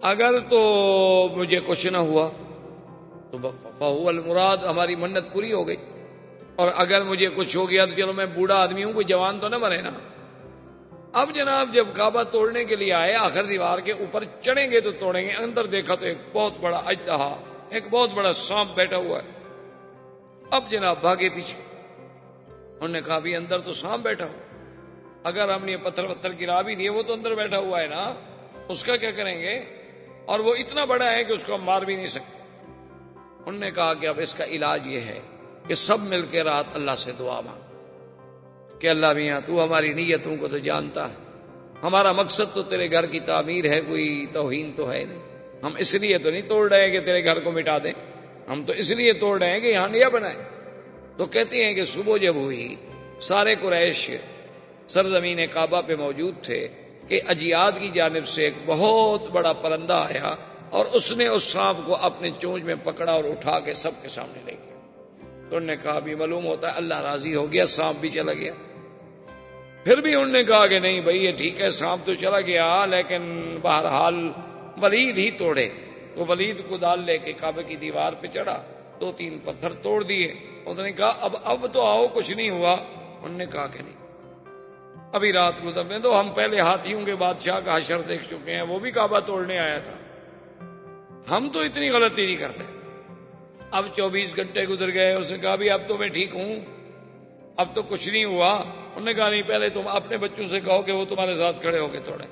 اگر تو مجھے کچھ نہ ہوا تو فہو المراد، ہماری منت پوری ہو گئی، اور اگر مجھے کچھ ہو گیا تو چلو میں بوڑھا آدمی ہوں، کوئی جوان تو نہ مرے نا۔ اب جناب جب کعبہ توڑنے کے لیے آئے، آخر دیوار کے اوپر چڑھیں گے تو توڑیں گے، اندر دیکھا تو ایک بہت بڑا اژدہا، ایک بہت بڑا سانپ بیٹھا ہوا ہے۔ اب جناب بھاگے پیچھے، انہوں نے کہا بھی اندر تو سانپ بیٹھا ہوا، اگر ہم نے پتھر وتھر گرا بھی دیے وہ تو اندر بیٹھا ہوا ہے نا، اس کا کیا کریں گے؟ اور وہ اتنا بڑا ہے کہ اس کو ہم مار بھی نہیں سکتے۔ انہوں نے کہا کہ اب اس کا علاج یہ ہے کہ سب مل کے رات اللہ سے دعا مانگ کہ اللہ میاں تو ہماری نیتوں کو تو جانتا ہے، ہمارا مقصد تو تیرے گھر کی تعمیر ہے، کوئی توہین تو ہے نہیں، ہم اس لیے تو نہیں توڑ رہے کہ تیرے گھر کو مٹا دیں، ہم تو اس لیے توڑ رہے ہیں کہ یہاں نیا بنائیں۔ تو کہتے ہیں کہ صبح جب ہوئی، سارے قریش سرزمین کعبہ پہ موجود تھے کہ اجیاد کی جانب سے ایک بہت بڑا پرندہ آیا اور اس نے اس سانپ کو اپنے چونچ میں پکڑا اور اٹھا کے سب کے سامنے لے گیا۔ تو انہوں نے کہا بھی معلوم ہوتا ہے اللہ راضی ہو گیا، سانپ بھی چلا گیا۔ پھر بھی انہوں نے کہا کہ نہیں بھائی یہ ٹھیک ہے، سانپ تو چلا گیا لیکن بہرحال ولید ہی توڑے۔ تو ولید کو دال لے کے کعبے کی دیوار پہ چڑھا، 2-3 پتھر توڑ دیے۔ انہوں نے کہا اب تو آؤ، کچھ نہیں ہوا۔ انہوں نے کہا کہ نہیں، ابھی رات گزرنے دو، ہم پہلے ہاتھیوں کے بادشاہ کا حشر دیکھ چکے ہیں، وہ بھی کعبہ توڑنے آیا تھا، ہم تو اتنی غلطی نہیں کرتے۔ اب 24 گھنٹے گزر گئے، اس نے کہا بھی اب تو میں ٹھیک ہوں، اب تو کچھ نہیں ہوا۔ انہوں نے کہا نہیں، پہلے تم اپنے بچوں سے کہو کہ وہ تمہارے ساتھ کھڑے ہو کے توڑے۔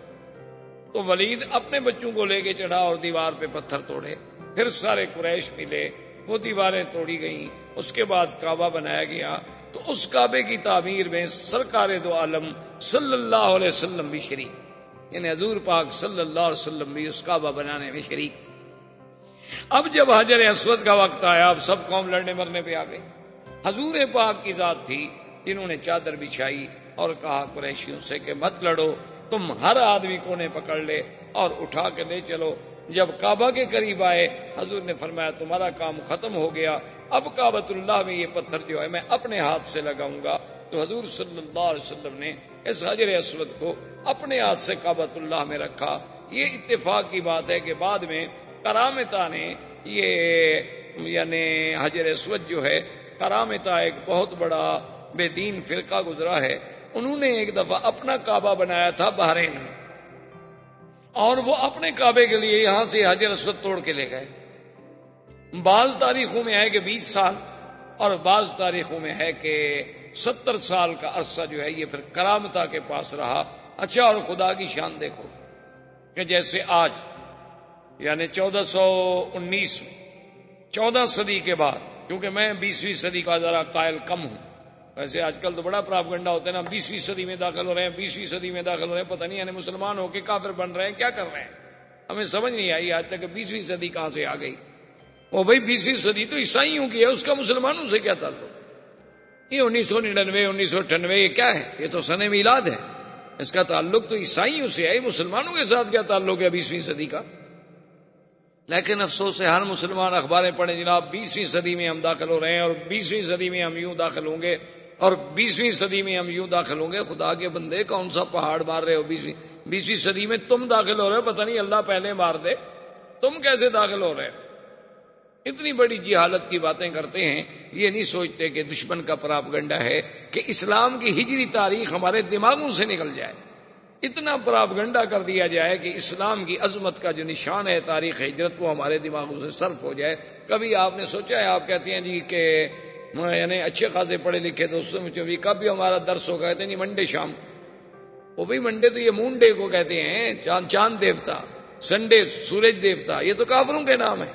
تو ولید اپنے بچوں کو لے کے چڑھا اور دیوار پہ پتھر توڑے، پھر سارے قریش ملے، وہ دیواریں توڑی گئیں، اس کے بعد کعبہ بنایا گیا۔ تو اس کعبے کی تعمیر میں سرکار دو عالم صلی اللہ علیہ وسلم بھی شریک، یعنی حضور پاک صلی اللہ علیہ وسلم بھی اس کعبہ بنانے میں شریک تھے۔ اب جب حجر اسود کا وقت آیا، اب سب قوم لڑنے مرنے پہ آ گئی۔ حضور پاک کی ذات تھی جنہوں نے چادر بچھائی اور کہا قریشیوں سے کہ مت لڑو، تم ہر آدمی کونے پکڑ لے اور اٹھا کے لے چلو۔ جب کعبہ کے قریب آئے، حضور نے فرمایا تمہارا کام ختم ہو گیا، اب کعبۃ اللہ میں یہ پتھر جو ہے میں اپنے ہاتھ سے لگاؤں گا۔ تو حضور صلی اللہ علیہ وسلم نے اس حجر اسود کو اپنے ہاتھ سے کعبۃ اللہ میں رکھا۔ یہ اتفاق کی بات ہے کہ بعد میں کرامتا نے یہ یعنی حجر اسود جو ہے، کرامتا ایک بہت بڑا بے دین فرقہ گزرا ہے، انہوں نے ایک دفعہ اپنا کعبہ بنایا تھا بحرین میں، اور وہ اپنے کعبے کے لیے یہاں سے حجر اسود توڑ کے لے گئے۔ بعض تاریخوں میں ہے کہ 20 سال اور بعض تاریخوں میں ہے کہ 70 سال کا عرصہ جو ہے یہ پھر کرامتا کے پاس رہا۔ اچھا، اور خدا کی شان دیکھو کہ جیسے آج یعنی 1419 میں 14 صدی کے بعد، کیونکہ میں 20ویں صدی کا ذرا قائل کم ہوں، ویسے آج کل تو بڑا پراپگنڈا ہوتا ہے نا، 20ویں صدی میں داخل ہو رہے ہیں، 20ویں صدی میں داخل ہو رہے ہیں، پتہ نہیں یعنی مسلمان ہو کے کافر بن رہے ہیں، کیا کر رہے ہیں؟ ہمیں سمجھ نہیں آئی آج تک کہ 20ویں صدی کہاں سے آ گئی۔ وہ بھائی 20ویں صدی تو عیسائیوں کی ہے، اس کا مسلمانوں سے کیا تعلق؟ یہ 1999 1998 یہ کیا ہے؟ یہ تو سن میلاد ہے، اس کا تعلق تو عیسائیوں سے ہے، مسلمانوں کے ساتھ کیا تعلق ہے 20ویں صدی کا؟ لیکن افسوس ہے ہر مسلمان اخباریں پڑھیں جناب 20ویں صدی میں ہم داخل ہو رہے ہیں، اور 20ویں صدی میں ہم یوں داخل ہوں گے، اور 20ویں صدی میں ہم یوں داخل ہوں گے۔ خدا کے بندے کون سا پہاڑ مار رہے ہو؟ 20ویں صدی میں تم داخل ہو رہے ہو، پتہ نہیں اللہ پہلے مار دے، تم کیسے داخل ہو رہے ہو؟ اتنی بڑی جہالت کی باتیں کرتے ہیں، یہ نہیں سوچتے کہ دشمن کا پراپگنڈا ہے کہ اسلام کی ہجری تاریخ ہمارے دماغوں سے نکل جائے، اتنا پراپگنڈا کر دیا جائے کہ اسلام کی عظمت کا جو نشان ہے تاریخ ہجرت وہ ہمارے دماغوں سے صرف ہو جائے۔ کبھی آپ نے سوچا ہے، آپ کہتے ہیں جی کہ یعنی اچھے خاصے پڑھے لکھے دوستوں میں بھی کب بھی ہمارا درس ہو، کہتے ہیں نہیں منڈے شام، وہ بھی منڈے تو یہ مون ڈے کو کہتے ہیں، چاند دیوتا، سنڈے سورج دیوتا، یہ تو کافروں کے نام ہے،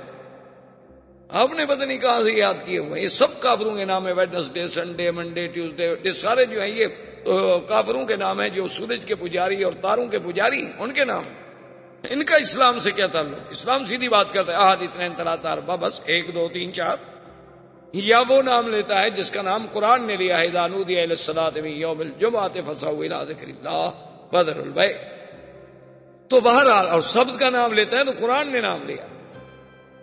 آپ نے پتہ نہیں کہاں سے یاد کیے ہوئے، یہ سب کافروں کے نام ہے، ویڈنسڈے سنڈے منڈے ٹیوزڈے، یہ سارے جو ہیں یہ کافروں کے نام ہیں، جو سورج کے پجاری اور تاروں کے پجاری ان کے نام، ان کا اسلام سے کیا تعلق؟ اسلام سیدھی بات کرتا ہے احد اثنین ثلاثہ اربعہ، بس 1 2 3 4، یا وہ نام لیتا ہے جس کا نام قرآن نے لیا ہے، اذا نودی للصلاۃ من یوم الجمعۃ فاسعوا الی ذکر اللہ وذروا البیع، تو بہرحال اور سبت کا نام لیتا ہے تو قرآن نے نام لیا۔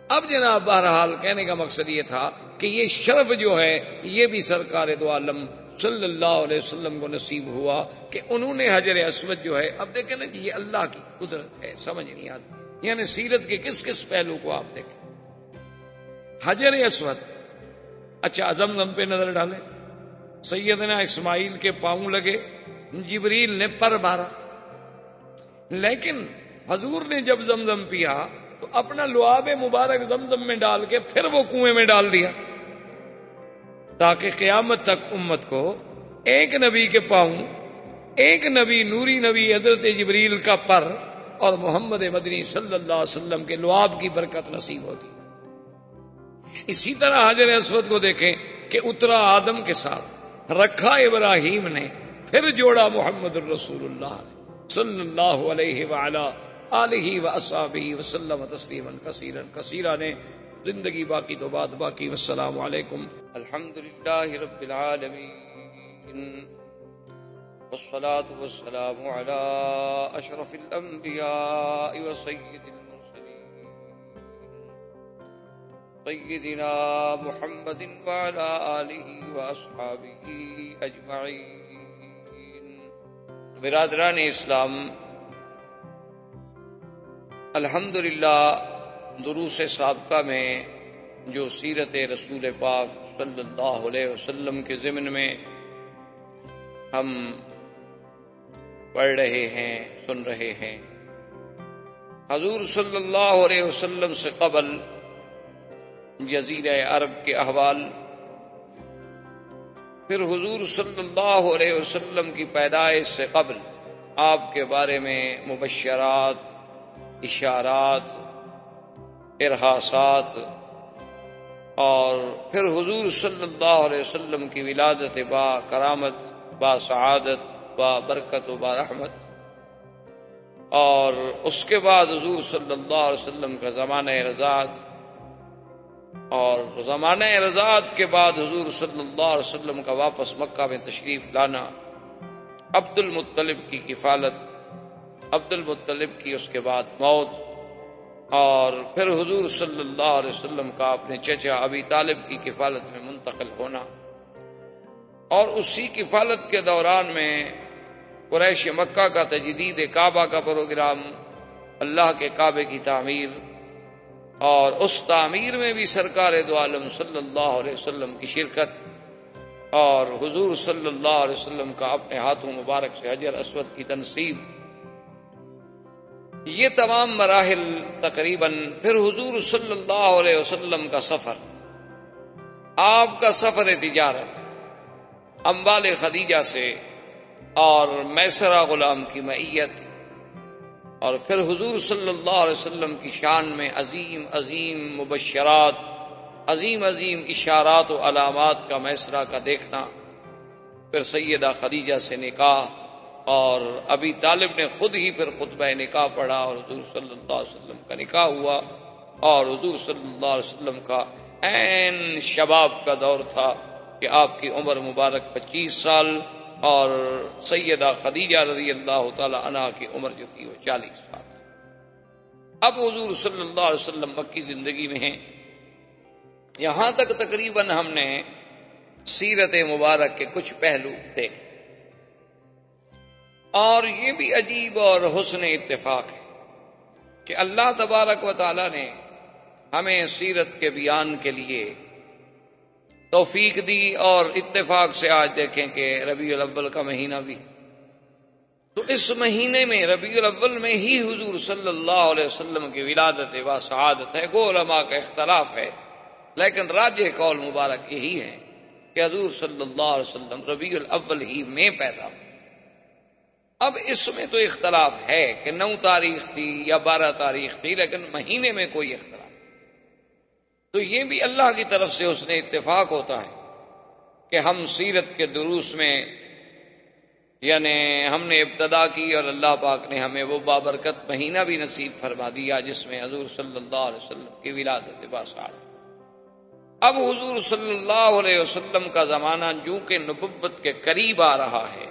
اب جناب بہرحال کہنے کا مقصد یہ تھا کہ یہ شرف جو ہے یہ بھی سرکار دو عالم صلی اللہ علیہ وسلم کو نصیب ہوا کہ انہوں نے حجر اسود جو ہے، اب دیکھیں نا یہ اللہ کی قدرت ہے، سمجھ نہیں آتی، یعنی سیرت کے کس کس پہلو کو آپ دیکھیں۔ حجر اسود، اچھا زمزم پہ نظر ڈالیں، سیدنا اسماعیل کے پاؤں لگے، جبریل نے پر مارا، لیکن حضور نے جب زمزم پیا تو اپنا لعاب مبارک زمزم میں ڈال کے پھر وہ کنویں میں ڈال دیا، تاکہ قیامت تک امت کو ایک نبی کے پاؤں، ایک نبی نوری نبی حضرت جبریل کا پر اور محمد مدنی صلی اللہ علیہ وسلم کے لعاب کی برکت نصیب ہوتی۔ اسی طرح حجر اسود کو دیکھیں کہ اترا آدم کے ساتھ، رکھا ابراہیم نے، پھر جوڑا محمد الرسول اللہ صلی اللہ علیہ وآلہ آلہ واصحابہ وسلم تسلیما کثیرا کثیرا نے زندگی باقی تو بات باقی۔ والسلام علیکم۔ الحمدللہ رب العالمین، والصلاة والسلام علی اشرف الانبیاء وسید المرسلین سیدنا محمد وعلی آلہ واصحابہ اجمعین۔ برادران اسلام، الحمدللہ دروس سابقہ میں جو سیرت رسول پاک صلی اللہ علیہ وسلم کے ضمن میں ہم پڑھ رہے ہیں، سن رہے ہیں، حضور صلی اللہ علیہ وسلم سے قبل جزیرہ عرب کے احوال، پھر حضور صلی اللہ علیہ وسلم کی پیدائش سے قبل آپ کے بارے میں مبشرات، اشارات، ارہاسات، اور پھر حضور صلی اللہ علیہ وسلم کی ولادت با کرامت، با سعادت، با برکت و با رحمت، اور اس کے بعد حضور صلی اللہ علیہ وسلم کا زمانہ رضاعت، اور زمانہ رضاعت کے بعد حضور صلی اللہ علیہ وسلم کا واپس مکہ میں تشریف لانا، عبد المطلب کی کفالت، عبد المطلب کی اس کے بعد موت، اور پھر حضور صلی اللہ علیہ وسلم کا اپنے چچا ابی طالب کی کفالت میں منتقل ہونا، اور اسی کفالت کے دوران میں قریش مکہ کا تجدید کعبہ کا پروگرام، اللہ کے کعبے کی تعمیر، اور اس تعمیر میں بھی سرکار دو عالم صلی اللہ علیہ وسلم کی شرکت، اور حضور صلی اللہ علیہ وسلم کا اپنے ہاتھوں مبارک سے حجر اسود کی تنصیب، یہ تمام مراحل تقریباً، پھر حضور صلی اللہ علیہ وسلم کا سفر، آپ کا سفر تجارت اموال خدیجہ سے اور میسرہ غلام کی معیت، اور پھر حضور صلی اللہ علیہ وسلم کی شان میں عظیم عظیم مبشرات، عظیم عظیم اشارات و علامات کا میسرہ کا دیکھنا، پھر سیدہ خدیجہ سے نکاح، اور ابی طالب نے خود ہی پھر خطبہ نکاح پڑھا اور حضور صلی اللہ علیہ وسلم کا نکاح ہوا، اور حضور صلی اللہ علیہ وسلم کا عین شباب کا دور تھا کہ آپ کی عمر مبارک 25 سال اور سیدہ خدیجہ رضی اللہ تعالی عنہا کی عمر جو تھی وہ 40 سال۔ اب حضور صلی اللہ علیہ وسلم مکی زندگی میں ہیں۔ یہاں تک تقریباً ہم نے سیرت مبارک کے کچھ پہلو دیکھے، اور یہ بھی عجیب اور حسن اتفاق ہے کہ اللہ تبارک و تعالی نے ہمیں سیرت کے بیان کے لیے توفیق دی، اور اتفاق سے آج دیکھیں کہ ربیع الاول کا مہینہ بھی، تو اس مہینے میں ربیع الاول میں ہی حضور صلی اللہ علیہ وسلم کی ولادت و سعادت ہے۔ کو علماء کا اختلاف ہے، لیکن راجح قول مبارک یہی ہے کہ حضور صلی اللہ علیہ وسلم ربیع الاول ہی میں پیدا ہوئے۔ اب اس میں تو اختلاف ہے کہ 9 تاریخ تھی یا 12 تاریخ تھی، لیکن مہینے میں کوئی اختلاف، تو یہ بھی اللہ کی طرف سے اس نے اتفاق ہوتا ہے کہ ہم سیرت کے دروس میں یعنی ہم نے ابتدا کی، اور اللہ پاک نے ہمیں وہ بابرکت مہینہ بھی نصیب فرما دیا جس میں حضور صلی اللہ علیہ وسلم کی ولادت باسعادت۔ اب حضور صلی اللہ علیہ وسلم کا زمانہ جو کہ نبوت کے قریب آ رہا ہے،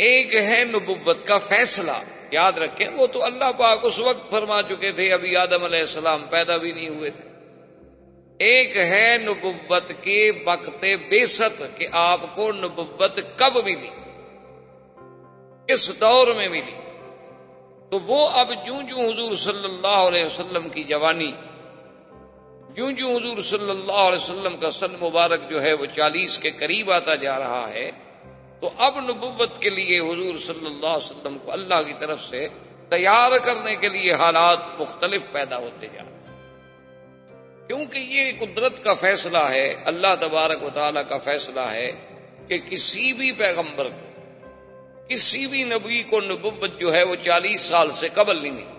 ایک ہے نبوت کا فیصلہ، یاد رکھیں وہ تو اللہ پاک اس وقت فرما چکے تھے، ابھی آدم علیہ السلام پیدا بھی نہیں ہوئے تھے۔ ایک ہے نبوت کے وقت بعثت کہ آپ کو نبوت کب ملی، کس دور میں ملی، تو وہ اب جوں جوں حضور صلی اللہ علیہ وسلم کی جوانی، جوں جوں حضور صلی اللہ علیہ وسلم کا سن مبارک جو ہے وہ 40 کے قریب آتا جا رہا ہے، تو اب نبوت کے لیے حضور صلی اللہ علیہ وسلم کو اللہ کی طرف سے تیار کرنے کے لیے حالات مختلف پیدا ہوتے جا رہے ہیں، کیونکہ یہ قدرت کا فیصلہ ہے، اللہ تبارک و تعالی کا فیصلہ ہے کہ کسی بھی پیغمبر کو، کسی بھی نبی کو نبوت جو ہے وہ 40 سال سے قبل نہیں ملی۔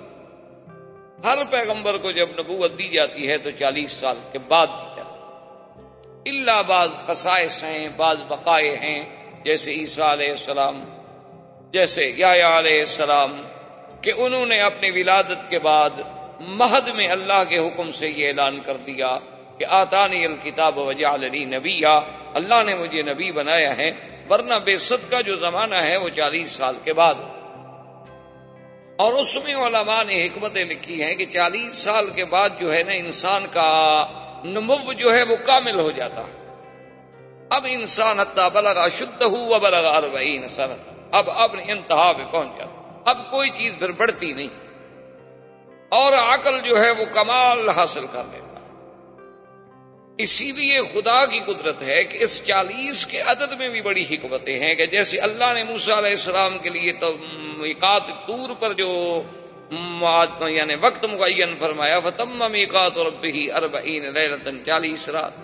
ہر پیغمبر کو جب نبوت دی جاتی ہے تو 40 سال کے بعد دی جاتی ہے، الا بعض خصائص ہیں، بعض بقائے ہیں، جیسے عیسیٰ علیہ السلام، جیسے یحییٰ علیہ السلام، کہ انہوں نے اپنی ولادت کے بعد مہد میں اللہ کے حکم سے یہ اعلان کر دیا کہ آتانی الکتاب وجعلنی نبیا، اللہ نے مجھے نبی بنایا ہے، ورنہ بعثت کا جو زمانہ ہے وہ 40 سال کے بعد۔ اور اس میں علماء نے حکمتیں لکھی ہیں کہ 40 سال کے بعد جو ہے نا انسان کا نمو جو ہے وہ کامل ہو جاتا ہے۔ اب انسان حتی بلغ اشدہ وبلغ 40 سنہ، اب اپنی انتہا پہ پہنچ جاتا، اب کوئی چیز پھر بڑھتی نہیں، اور عقل جو ہے وہ کمال حاصل کر لیتا۔ اسی لیے خدا کی قدرت ہے کہ اس 40 کے عدد میں بھی بڑی حکمتیں ہیں، کہ جیسے اللہ نے موسیٰ علیہ السلام کے لیے تو میقات طور پر جو یعنی وقت معین فرمایا، فَتَمَّ مِيقَاتُ رَبِّهِ 40 لَيْلَةً 40 رات،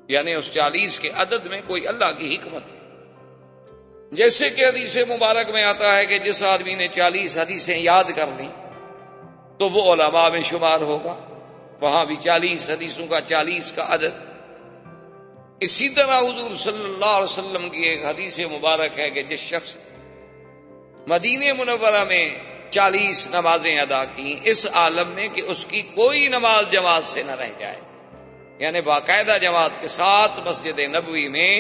یعنی اس 40 کے عدد میں کوئی اللہ کی حکمت ہے۔ جیسے کہ حدیث مبارک میں آتا ہے کہ جس آدمی نے 40 حدیثیں یاد کر لیں تو وہ علماء میں شمار ہوگا، وہاں بھی 40 حدیثوں کا 40 کا عدد۔ اسی طرح حضور صلی اللہ علیہ وسلم کی ایک حدیث مبارک ہے کہ جس شخص مدینہ منورہ میں 40 نمازیں ادا کی اس عالم میں کہ اس کی کوئی نماز جماعت سے نہ رہ جائے، یعنی باقاعدہ جماعت کے ساتھ مسجد نبوی میں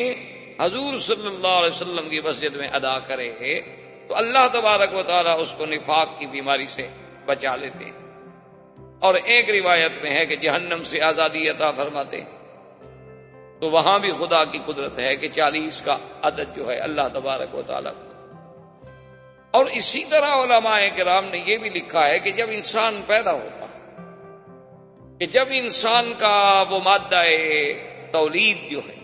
حضور صلی اللہ علیہ وسلم کی مسجد میں ادا کرے، تو اللہ تبارک و تعالیٰ اس کو نفاق کی بیماری سے بچا لیتے ہیں، اور ایک روایت میں ہے کہ جہنم سے آزادی عطا فرماتے ہیں۔ تو وہاں بھی خدا کی قدرت ہے کہ 40 کا عدد جو ہے اللہ تبارک و تعالیٰ کو۔ اور اسی طرح علماء کرام نے یہ بھی لکھا ہے کہ جب انسان پیدا ہوتا ہے، کہ جب انسان کا وہ مادہ تولید جو ہے،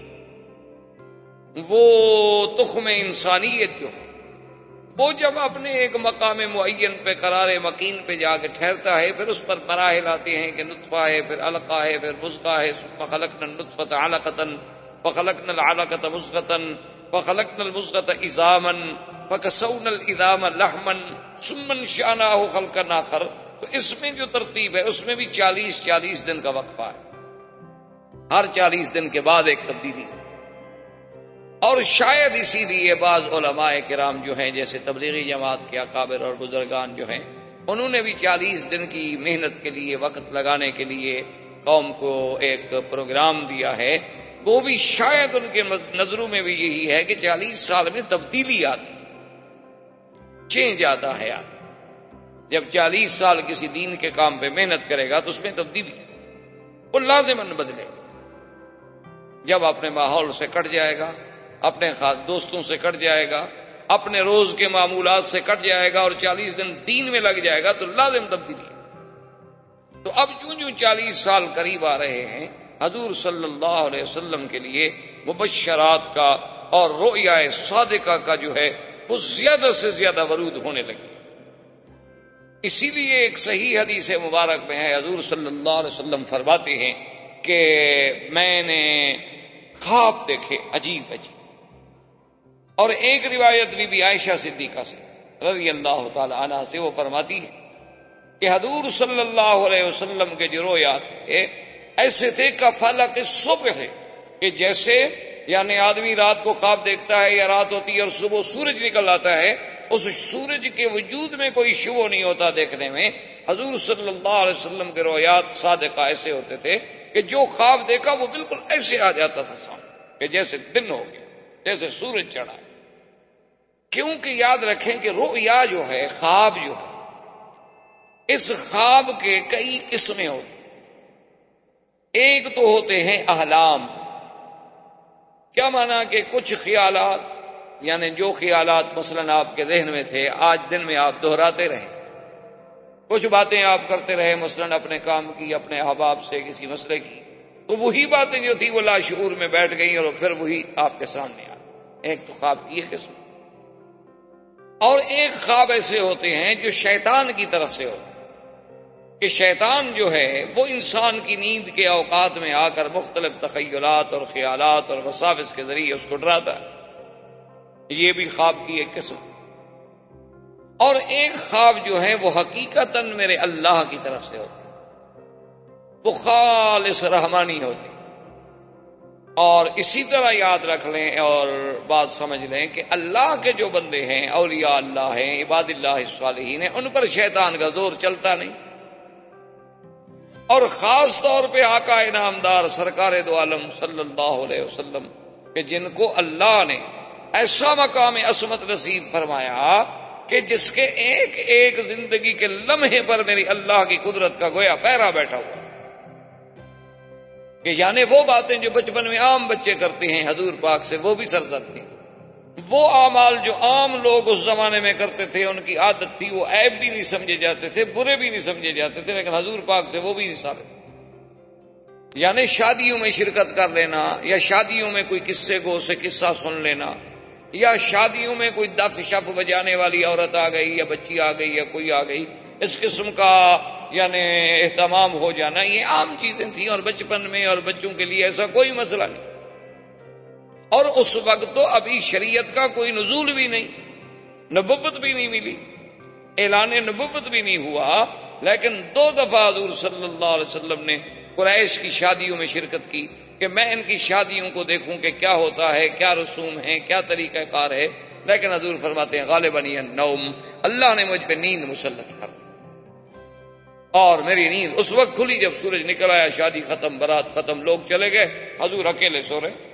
وہ تخم انسانیت جو ہے، وہ جب اپنے ایک مقام معین پہ قرار مکین پہ جا کے ٹھہرتا ہے، پھر اس پر مراحل آتے ہیں کہ نطفہ ہے، پھر علقہ ہے، پھر مضغہ ہے، ثم خلقنا النطفة علقة فخلقنا العلقة مضغة فخلقنا المضغة عظاما فكسونا العظام لحما ثم انشأناه خلقا آخر۔ تو اس میں جو ترتیب ہے اس میں بھی 40 دن کا وقفہ ہے، ہر 40 دن کے بعد ایک تبدیلی۔ اور شاید اسی لیے بعض علماء کرام جو ہیں جیسے تبلیغی جماعت کے اکابر اور بزرگان جو ہیں انہوں نے بھی 40 دن کی محنت کے لیے وقت لگانے کے لیے قوم کو ایک پروگرام دیا ہے. وہ بھی شاید ان کے نظروں میں بھی یہی ہے کہ 40 سال میں تبدیلی آتی، چینج آتا ہے. جب 40 سال کسی دین کے کام پہ محنت کرے گا تو اس میں تبدیلی وہ لازماً بدلے. جب اپنے ماحول سے کٹ جائے گا، اپنے خاص دوستوں سے کٹ جائے گا، اپنے روز کے معمولات سے کٹ جائے گا اور 40 دن دین میں لگ جائے گا تو لازم تبدیلی. تو اب جو 40 سال قریب آ رہے ہیں حضور صلی اللہ علیہ وسلم کے لیے مبشرات کا اور رؤیا صادقہ کا جو ہے وہ زیادہ سے زیادہ ورود ہونے لگے. اسی لیے ایک صحیح حدیث مبارک میں ہے حضور صلی اللہ علیہ وسلم فرماتے ہیں کہ میں نے خواب دیکھے عجیب عجیب. اور ایک روایت بھی عائشہ صدیقہ سے رضی اللہ تعالی عنہا سے وہ فرماتی ہے کہ حضور صلی اللہ علیہ وسلم کے جو رویا تھے ایسے تھے کفلق الصبح، کہ جیسے یعنی آدمی رات کو خواب دیکھتا ہے یا رات ہوتی ہے اور صبح سورج نکل آتا ہے، اس سورج کے وجود میں کوئی شبہ نہیں ہوتا دیکھنے میں. حضور صلی اللہ علیہ وسلم کے رویات صادقہ ایسے ہوتے تھے کہ جو خواب دیکھا وہ بالکل ایسے آ جاتا تھا سامنے کہ جیسے دن ہو گیا، جیسے سورج چڑھا ہے. کیونکہ یاد رکھیں کہ رؤیا جو ہے، خواب جو ہے، اس خواب کے کئی قسمیں ہوتی. ایک تو ہوتے ہیں احلام. کیا مانا کہ کچھ خیالات، یعنی جو خیالات مثلا آپ کے ذہن میں تھے آج دن میں آپ دہراتے رہے، کچھ باتیں آپ کرتے رہے مثلا اپنے کام کی، اپنے احباب سے کسی مسئلے کی، تو وہی باتیں جو تھی وہ لاشعور میں بیٹھ گئی اور پھر وہی آپ کے سامنے آ. ایک تو خواب کی ہے قسم. اور ایک خواب ایسے ہوتے ہیں جو شیطان کی طرف سے ہوتے ہیں کہ شیطان جو ہے وہ انسان کی نیند کے اوقات میں آ کر مختلف تخیلات اور خیالات اور وساوس کے ذریعے اس کو ڈراتا ہے. یہ بھی خواب کی ایک قسم. اور ایک خواب جو ہے وہ حقیقتاً میرے اللہ کی طرف سے ہوتے ہیں، وہ خالص رحمانی ہوتے ہیں. اور اسی طرح یاد رکھ لیں اور بات سمجھ لیں کہ اللہ کے جو بندے ہیں، اولیاء اللہ ہیں، عباد اللہ الصالحین ہیں، ان پر شیطان کا زور چلتا نہیں. اور خاص طور پہ آقا انعامدار سرکار دو عالم صلی اللہ علیہ وسلم کہ جن کو اللہ نے ایسا مقام عصمت نصیب فرمایا کہ جس کے ایک ایک زندگی کے لمحے پر میری اللہ کی قدرت کا گویا پیرا بیٹھا ہوا تھا. کہ یعنی وہ باتیں جو بچپن میں عام بچے کرتے ہیں حضور پاک سے وہ بھی سرزد تھی. وہ اعمال جو عام لوگ اس زمانے میں کرتے تھے ان کی عادت تھی، وہ عیب بھی نہیں سمجھے جاتے تھے، برے بھی نہیں سمجھے جاتے تھے، لیکن حضور پاک سے وہ بھی نہیں ثابت. یعنی شادیوں میں شرکت کر لینا، یا شادیوں میں کوئی قصے گو سے قصہ سن لینا، یا شادیوں میں کوئی دف شف بجانے والی عورت آ گئی یا بچی آ گئی یا کوئی آ گئی، اس قسم کا یعنی اہتمام ہو جانا، یہ عام چیزیں تھیں اور بچپن میں اور بچوں کے لیے ایسا کوئی مسئلہ نہیں. اور اس وقت تو ابھی شریعت کا کوئی نزول بھی نہیں، نبوت بھی نہیں ملی، اعلان نبوت بھی نہیں ہوا. لیکن 2 دفعہ حضور صلی اللہ علیہ وسلم نے قریش کی شادیوں میں شرکت کی کہ میں ان کی شادیوں کو دیکھوں کہ کیا ہوتا ہے، کیا رسوم ہے، کیا طریقہ کار ہے. لیکن حضور فرماتے ہیں غالباً النوم، اللہ نے مجھ پہ نیند مسلط کر دی اور میری نیند اس وقت کھلی جب سورج نکل آیا، شادی ختم، برات ختم، لوگ چلے گئے، حضور اکیلے سو رہے.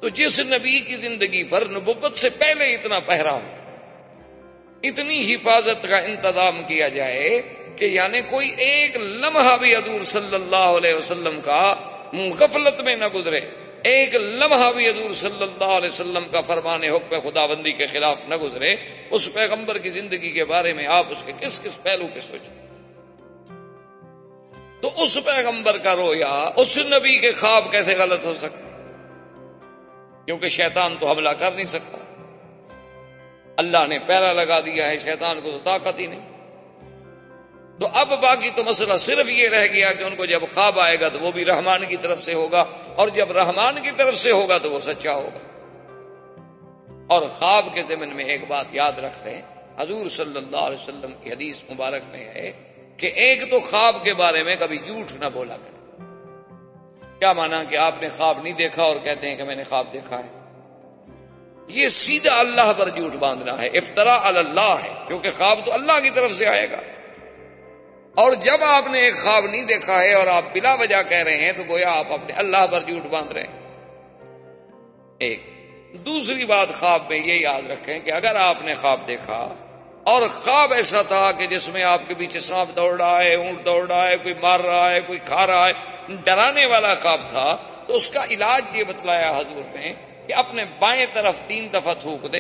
تو جس نبی کی زندگی پر نبوت سے پہلے اتنا پہرا ہو، اتنی حفاظت کا انتظام کیا جائے کہ یعنی کوئی ایک لمحہ بھی حضور صلی اللہ علیہ وسلم کا غفلت میں نہ گزرے، ایک لمحہ بھی حضور صلی اللہ علیہ وسلم کا فرمان حکم خداوندی کے خلاف نہ گزرے، اس پیغمبر کی زندگی کے بارے میں آپ اس کے کس کس پہلو کے سوچیں. تو اس پیغمبر کا رویا، اس نبی کے خواب کیسے غلط ہو سکتے؟ کیونکہ شیطان تو حملہ کر نہیں سکتا، اللہ نے پیرا لگا دیا ہے، شیطان کو تو طاقت ہی نہیں. تو اب باقی تو مسئلہ صرف یہ رہ گیا کہ ان کو جب خواب آئے گا تو وہ بھی رحمان کی طرف سے ہوگا، اور جب رحمان کی طرف سے ہوگا تو وہ سچا ہوگا. اور خواب کے ضمن میں ایک بات یاد رکھ لیں، حضور صلی اللہ علیہ وسلم کی حدیث مبارک میں ہے کہ ایک تو خواب کے بارے میں کبھی جھوٹ نہ بولا کرے. کیا مانا کہ آپ نے خواب نہیں دیکھا اور کہتے ہیں کہ میں نے خواب دیکھا ہے؟ یہ سیدھا اللہ پر جھوٹ باندھنا ہے، افتراء علی اللہ ہے، کیونکہ خواب تو اللہ کی طرف سے آئے گا۔ اور جب آپ نے ایک خواب نہیں دیکھا ہے اور آپ بلا وجہ کہہ رہے ہیں تو گویا آپ اپنے اللہ پر جھوٹ باندھ رہے ہیں۔ ایک دوسری بات خواب میں یہ یاد رکھیں کہ اگر آپ نے خواب دیکھا اور خواب ایسا تھا کہ جس میں آپ کے پیچھے سانپ دوڑ رہا ہے، اونٹ دوڑ رہا ہے، کوئی مار رہا ہے، کوئی کھا رہا ہے، ڈرانے والا خواب تھا، تو اس کا علاج یہ بتلایا حضور نے کہ اپنے بائیں طرف 3 دفعہ تھوک دے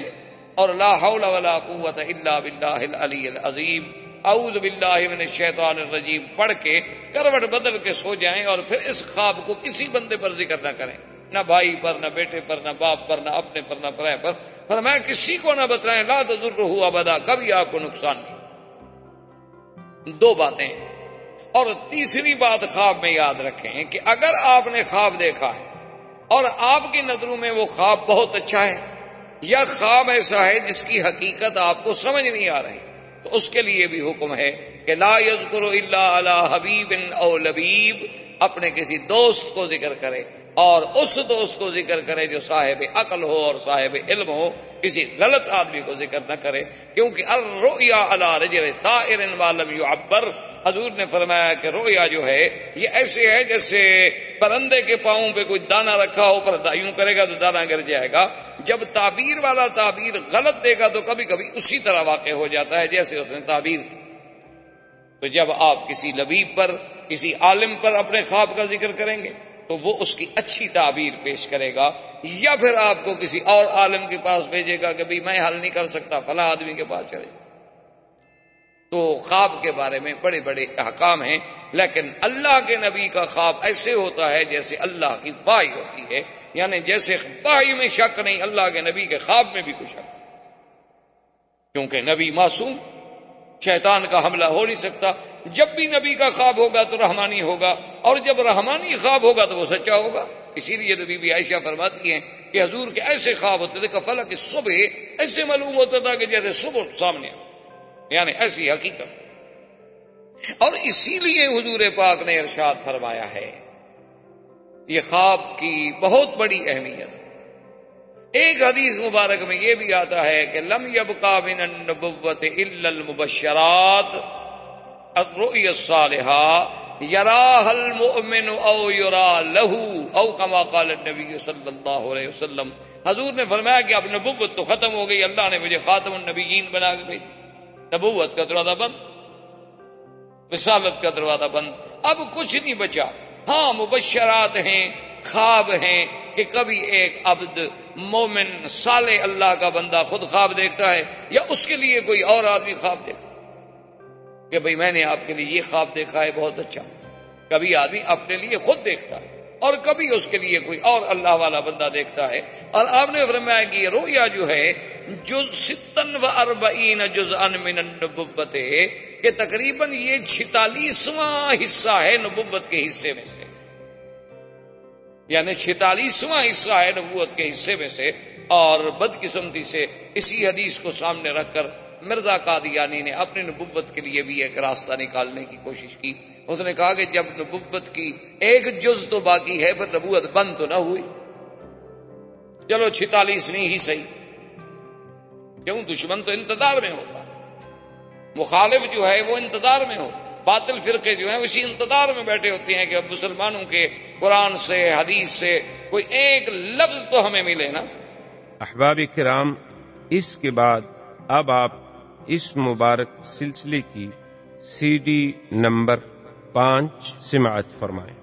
اور لا حول ولا قوت الا باللہ العلی العظیم، اعوذ باللہ من الشیطان الرجیم پڑھ کے کروٹ بدل کے سو جائیں، اور پھر اس خواب کو کسی بندے پر ذکر نہ کریں، نہ بھائی پر، نہ بیٹے پر، نہ باپ پر، نہ اپنے پر، نہ پرائے پر، فرمایا کسی کو نہ بتلائیں، لا تضرہ ابدا، کبھی آپ کو نقصان نہیں۔ 2 باتیں۔ اور تیسری بات خواب میں یاد رکھیں کہ اگر آپ نے خواب دیکھا ہے اور آپ کی نظروں میں وہ خواب بہت اچھا ہے، یا خواب ایسا ہے جس کی حقیقت آپ کو سمجھ نہیں آ رہی، تو اس کے لیے بھی حکم ہے کہ لا یذکر الا علی حبیب او لبیب، اپنے کسی دوست کو ذکر کرے، اور اس دوست کو ذکر کرے جو صاحب عقل ہو اور صاحب علم ہو، کسی غلط آدمی کو ذکر نہ کرے، کیونکہ الرؤیا علی رجل طائر ما لم يعبر، حضور نے فرمایا کہ رؤیا جو ہے یہ ایسے ہے جیسے پرندے کے پاؤں پہ کوئی دانہ رکھا ہو، پر یوں کرے گا تو دانہ گر جائے گا۔ جب تعبیر والا تعبیر غلط دے گا تو کبھی کبھی اسی طرح واقع ہو جاتا ہے جیسے اس نے تعبیر کی۔ تو جب آپ کسی لبیب پر، کسی عالم پر اپنے خواب کا ذکر کریں گے تو وہ اس کی اچھی تعبیر پیش کرے گا، یا پھر آپ کو کسی اور عالم کے پاس بھیجے گا کہ بھئی میں حل نہیں کر سکتا، فلاں آدمی کے پاس چلے۔ تو خواب کے بارے میں بڑے بڑے احکام ہیں، لیکن اللہ کے نبی کا خواب ایسے ہوتا ہے جیسے اللہ کی وحی ہوتی ہے، یعنی جیسے وحی میں شک نہیں، اللہ کے نبی کے خواب میں بھی کوئی شک، کیونکہ نبی معصوم، شیطان کا حملہ ہو نہیں سکتا۔ جب بھی نبی کا خواب ہوگا تو رحمانی ہوگا، اور جب رحمانی خواب ہوگا تو وہ سچا ہوگا۔ اسی لیے بی بی عائشہ فرماتی ہیں کہ حضور کے ایسے خواب ہوتے تھے کہ فلک صبح ایسے معلوم ہوتا تھا کہ جیسے صبح سامنے، یعنی ایسی حقیقت۔ اور اسی لیے حضور پاک نے ارشاد فرمایا ہے، یہ خواب کی بہت بڑی اہمیت ہے۔ ایک حدیث مبارک میں یہ بھی آتا ہے کہ لم یبقى من النبوۃ الا المبشرات الرؤیا الصالحہ یراها المؤمن او یرا له، او کما قال النبی صلی اللہ علیہ وسلم۔ حضور نے فرمایا کہ اب نبوت تو ختم ہو گئی، اللہ نے مجھے خاتم النبیین بنا کے بھیجا، نبوت کا دروازہ بند، رسالت کا دروازہ بند، اب کچھ نہیں بچا۔ ہاں مبشرات ہیں، خواب ہیں کہ کبھی ایک عبد مومن صالح اللہ کا بندہ خود خواب دیکھتا ہے، یا اس کے لیے کوئی اور آدمی خواب دیکھتا ہے کہ بھئی میں نے آپ کے لیے یہ خواب دیکھا ہے بہت اچھا۔ کبھی آدمی اپنے لیے خود دیکھتا ہے اور کبھی اس کے لیے کوئی اور اللہ والا بندہ دیکھتا ہے۔ اور آپ نے فرمایا کہ یہ رؤیا جو ہے جز 46 جزءا من النبوت، کہ تقریباً یہ 46واں حصہ ہے نبوت کے حصے میں سے، یعنی 46واں حصہ ہے نبوت کے حصے میں سے۔ اور بدقسمتی سے اسی حدیث کو سامنے رکھ کر مرزا قادیانی نے اپنی نبوت کے لیے بھی ایک راستہ نکالنے کی کوشش کی۔ اس نے کہا کہ جب نبوت کی ایک جز تو باقی ہے، پھر نبوت بند تو نہ ہوئی، چلو 46 نہیں ہی صحیح۔ کیوں؟ دشمن تو انتظار میں ہوتا، مخالف جو ہے وہ انتظار میں ہو، باطل فرقے جو ہیں اسی انتظار میں بیٹھے ہوتے ہیں کہ اب مسلمانوں کے قرآن سے، حدیث سے کوئی ایک لفظ تو ہمیں ملے نا۔ احباب کرام، اس کے بعد اب آپ اس مبارک سلسلے کی CD نمبر 5 سماعت فرمائیں۔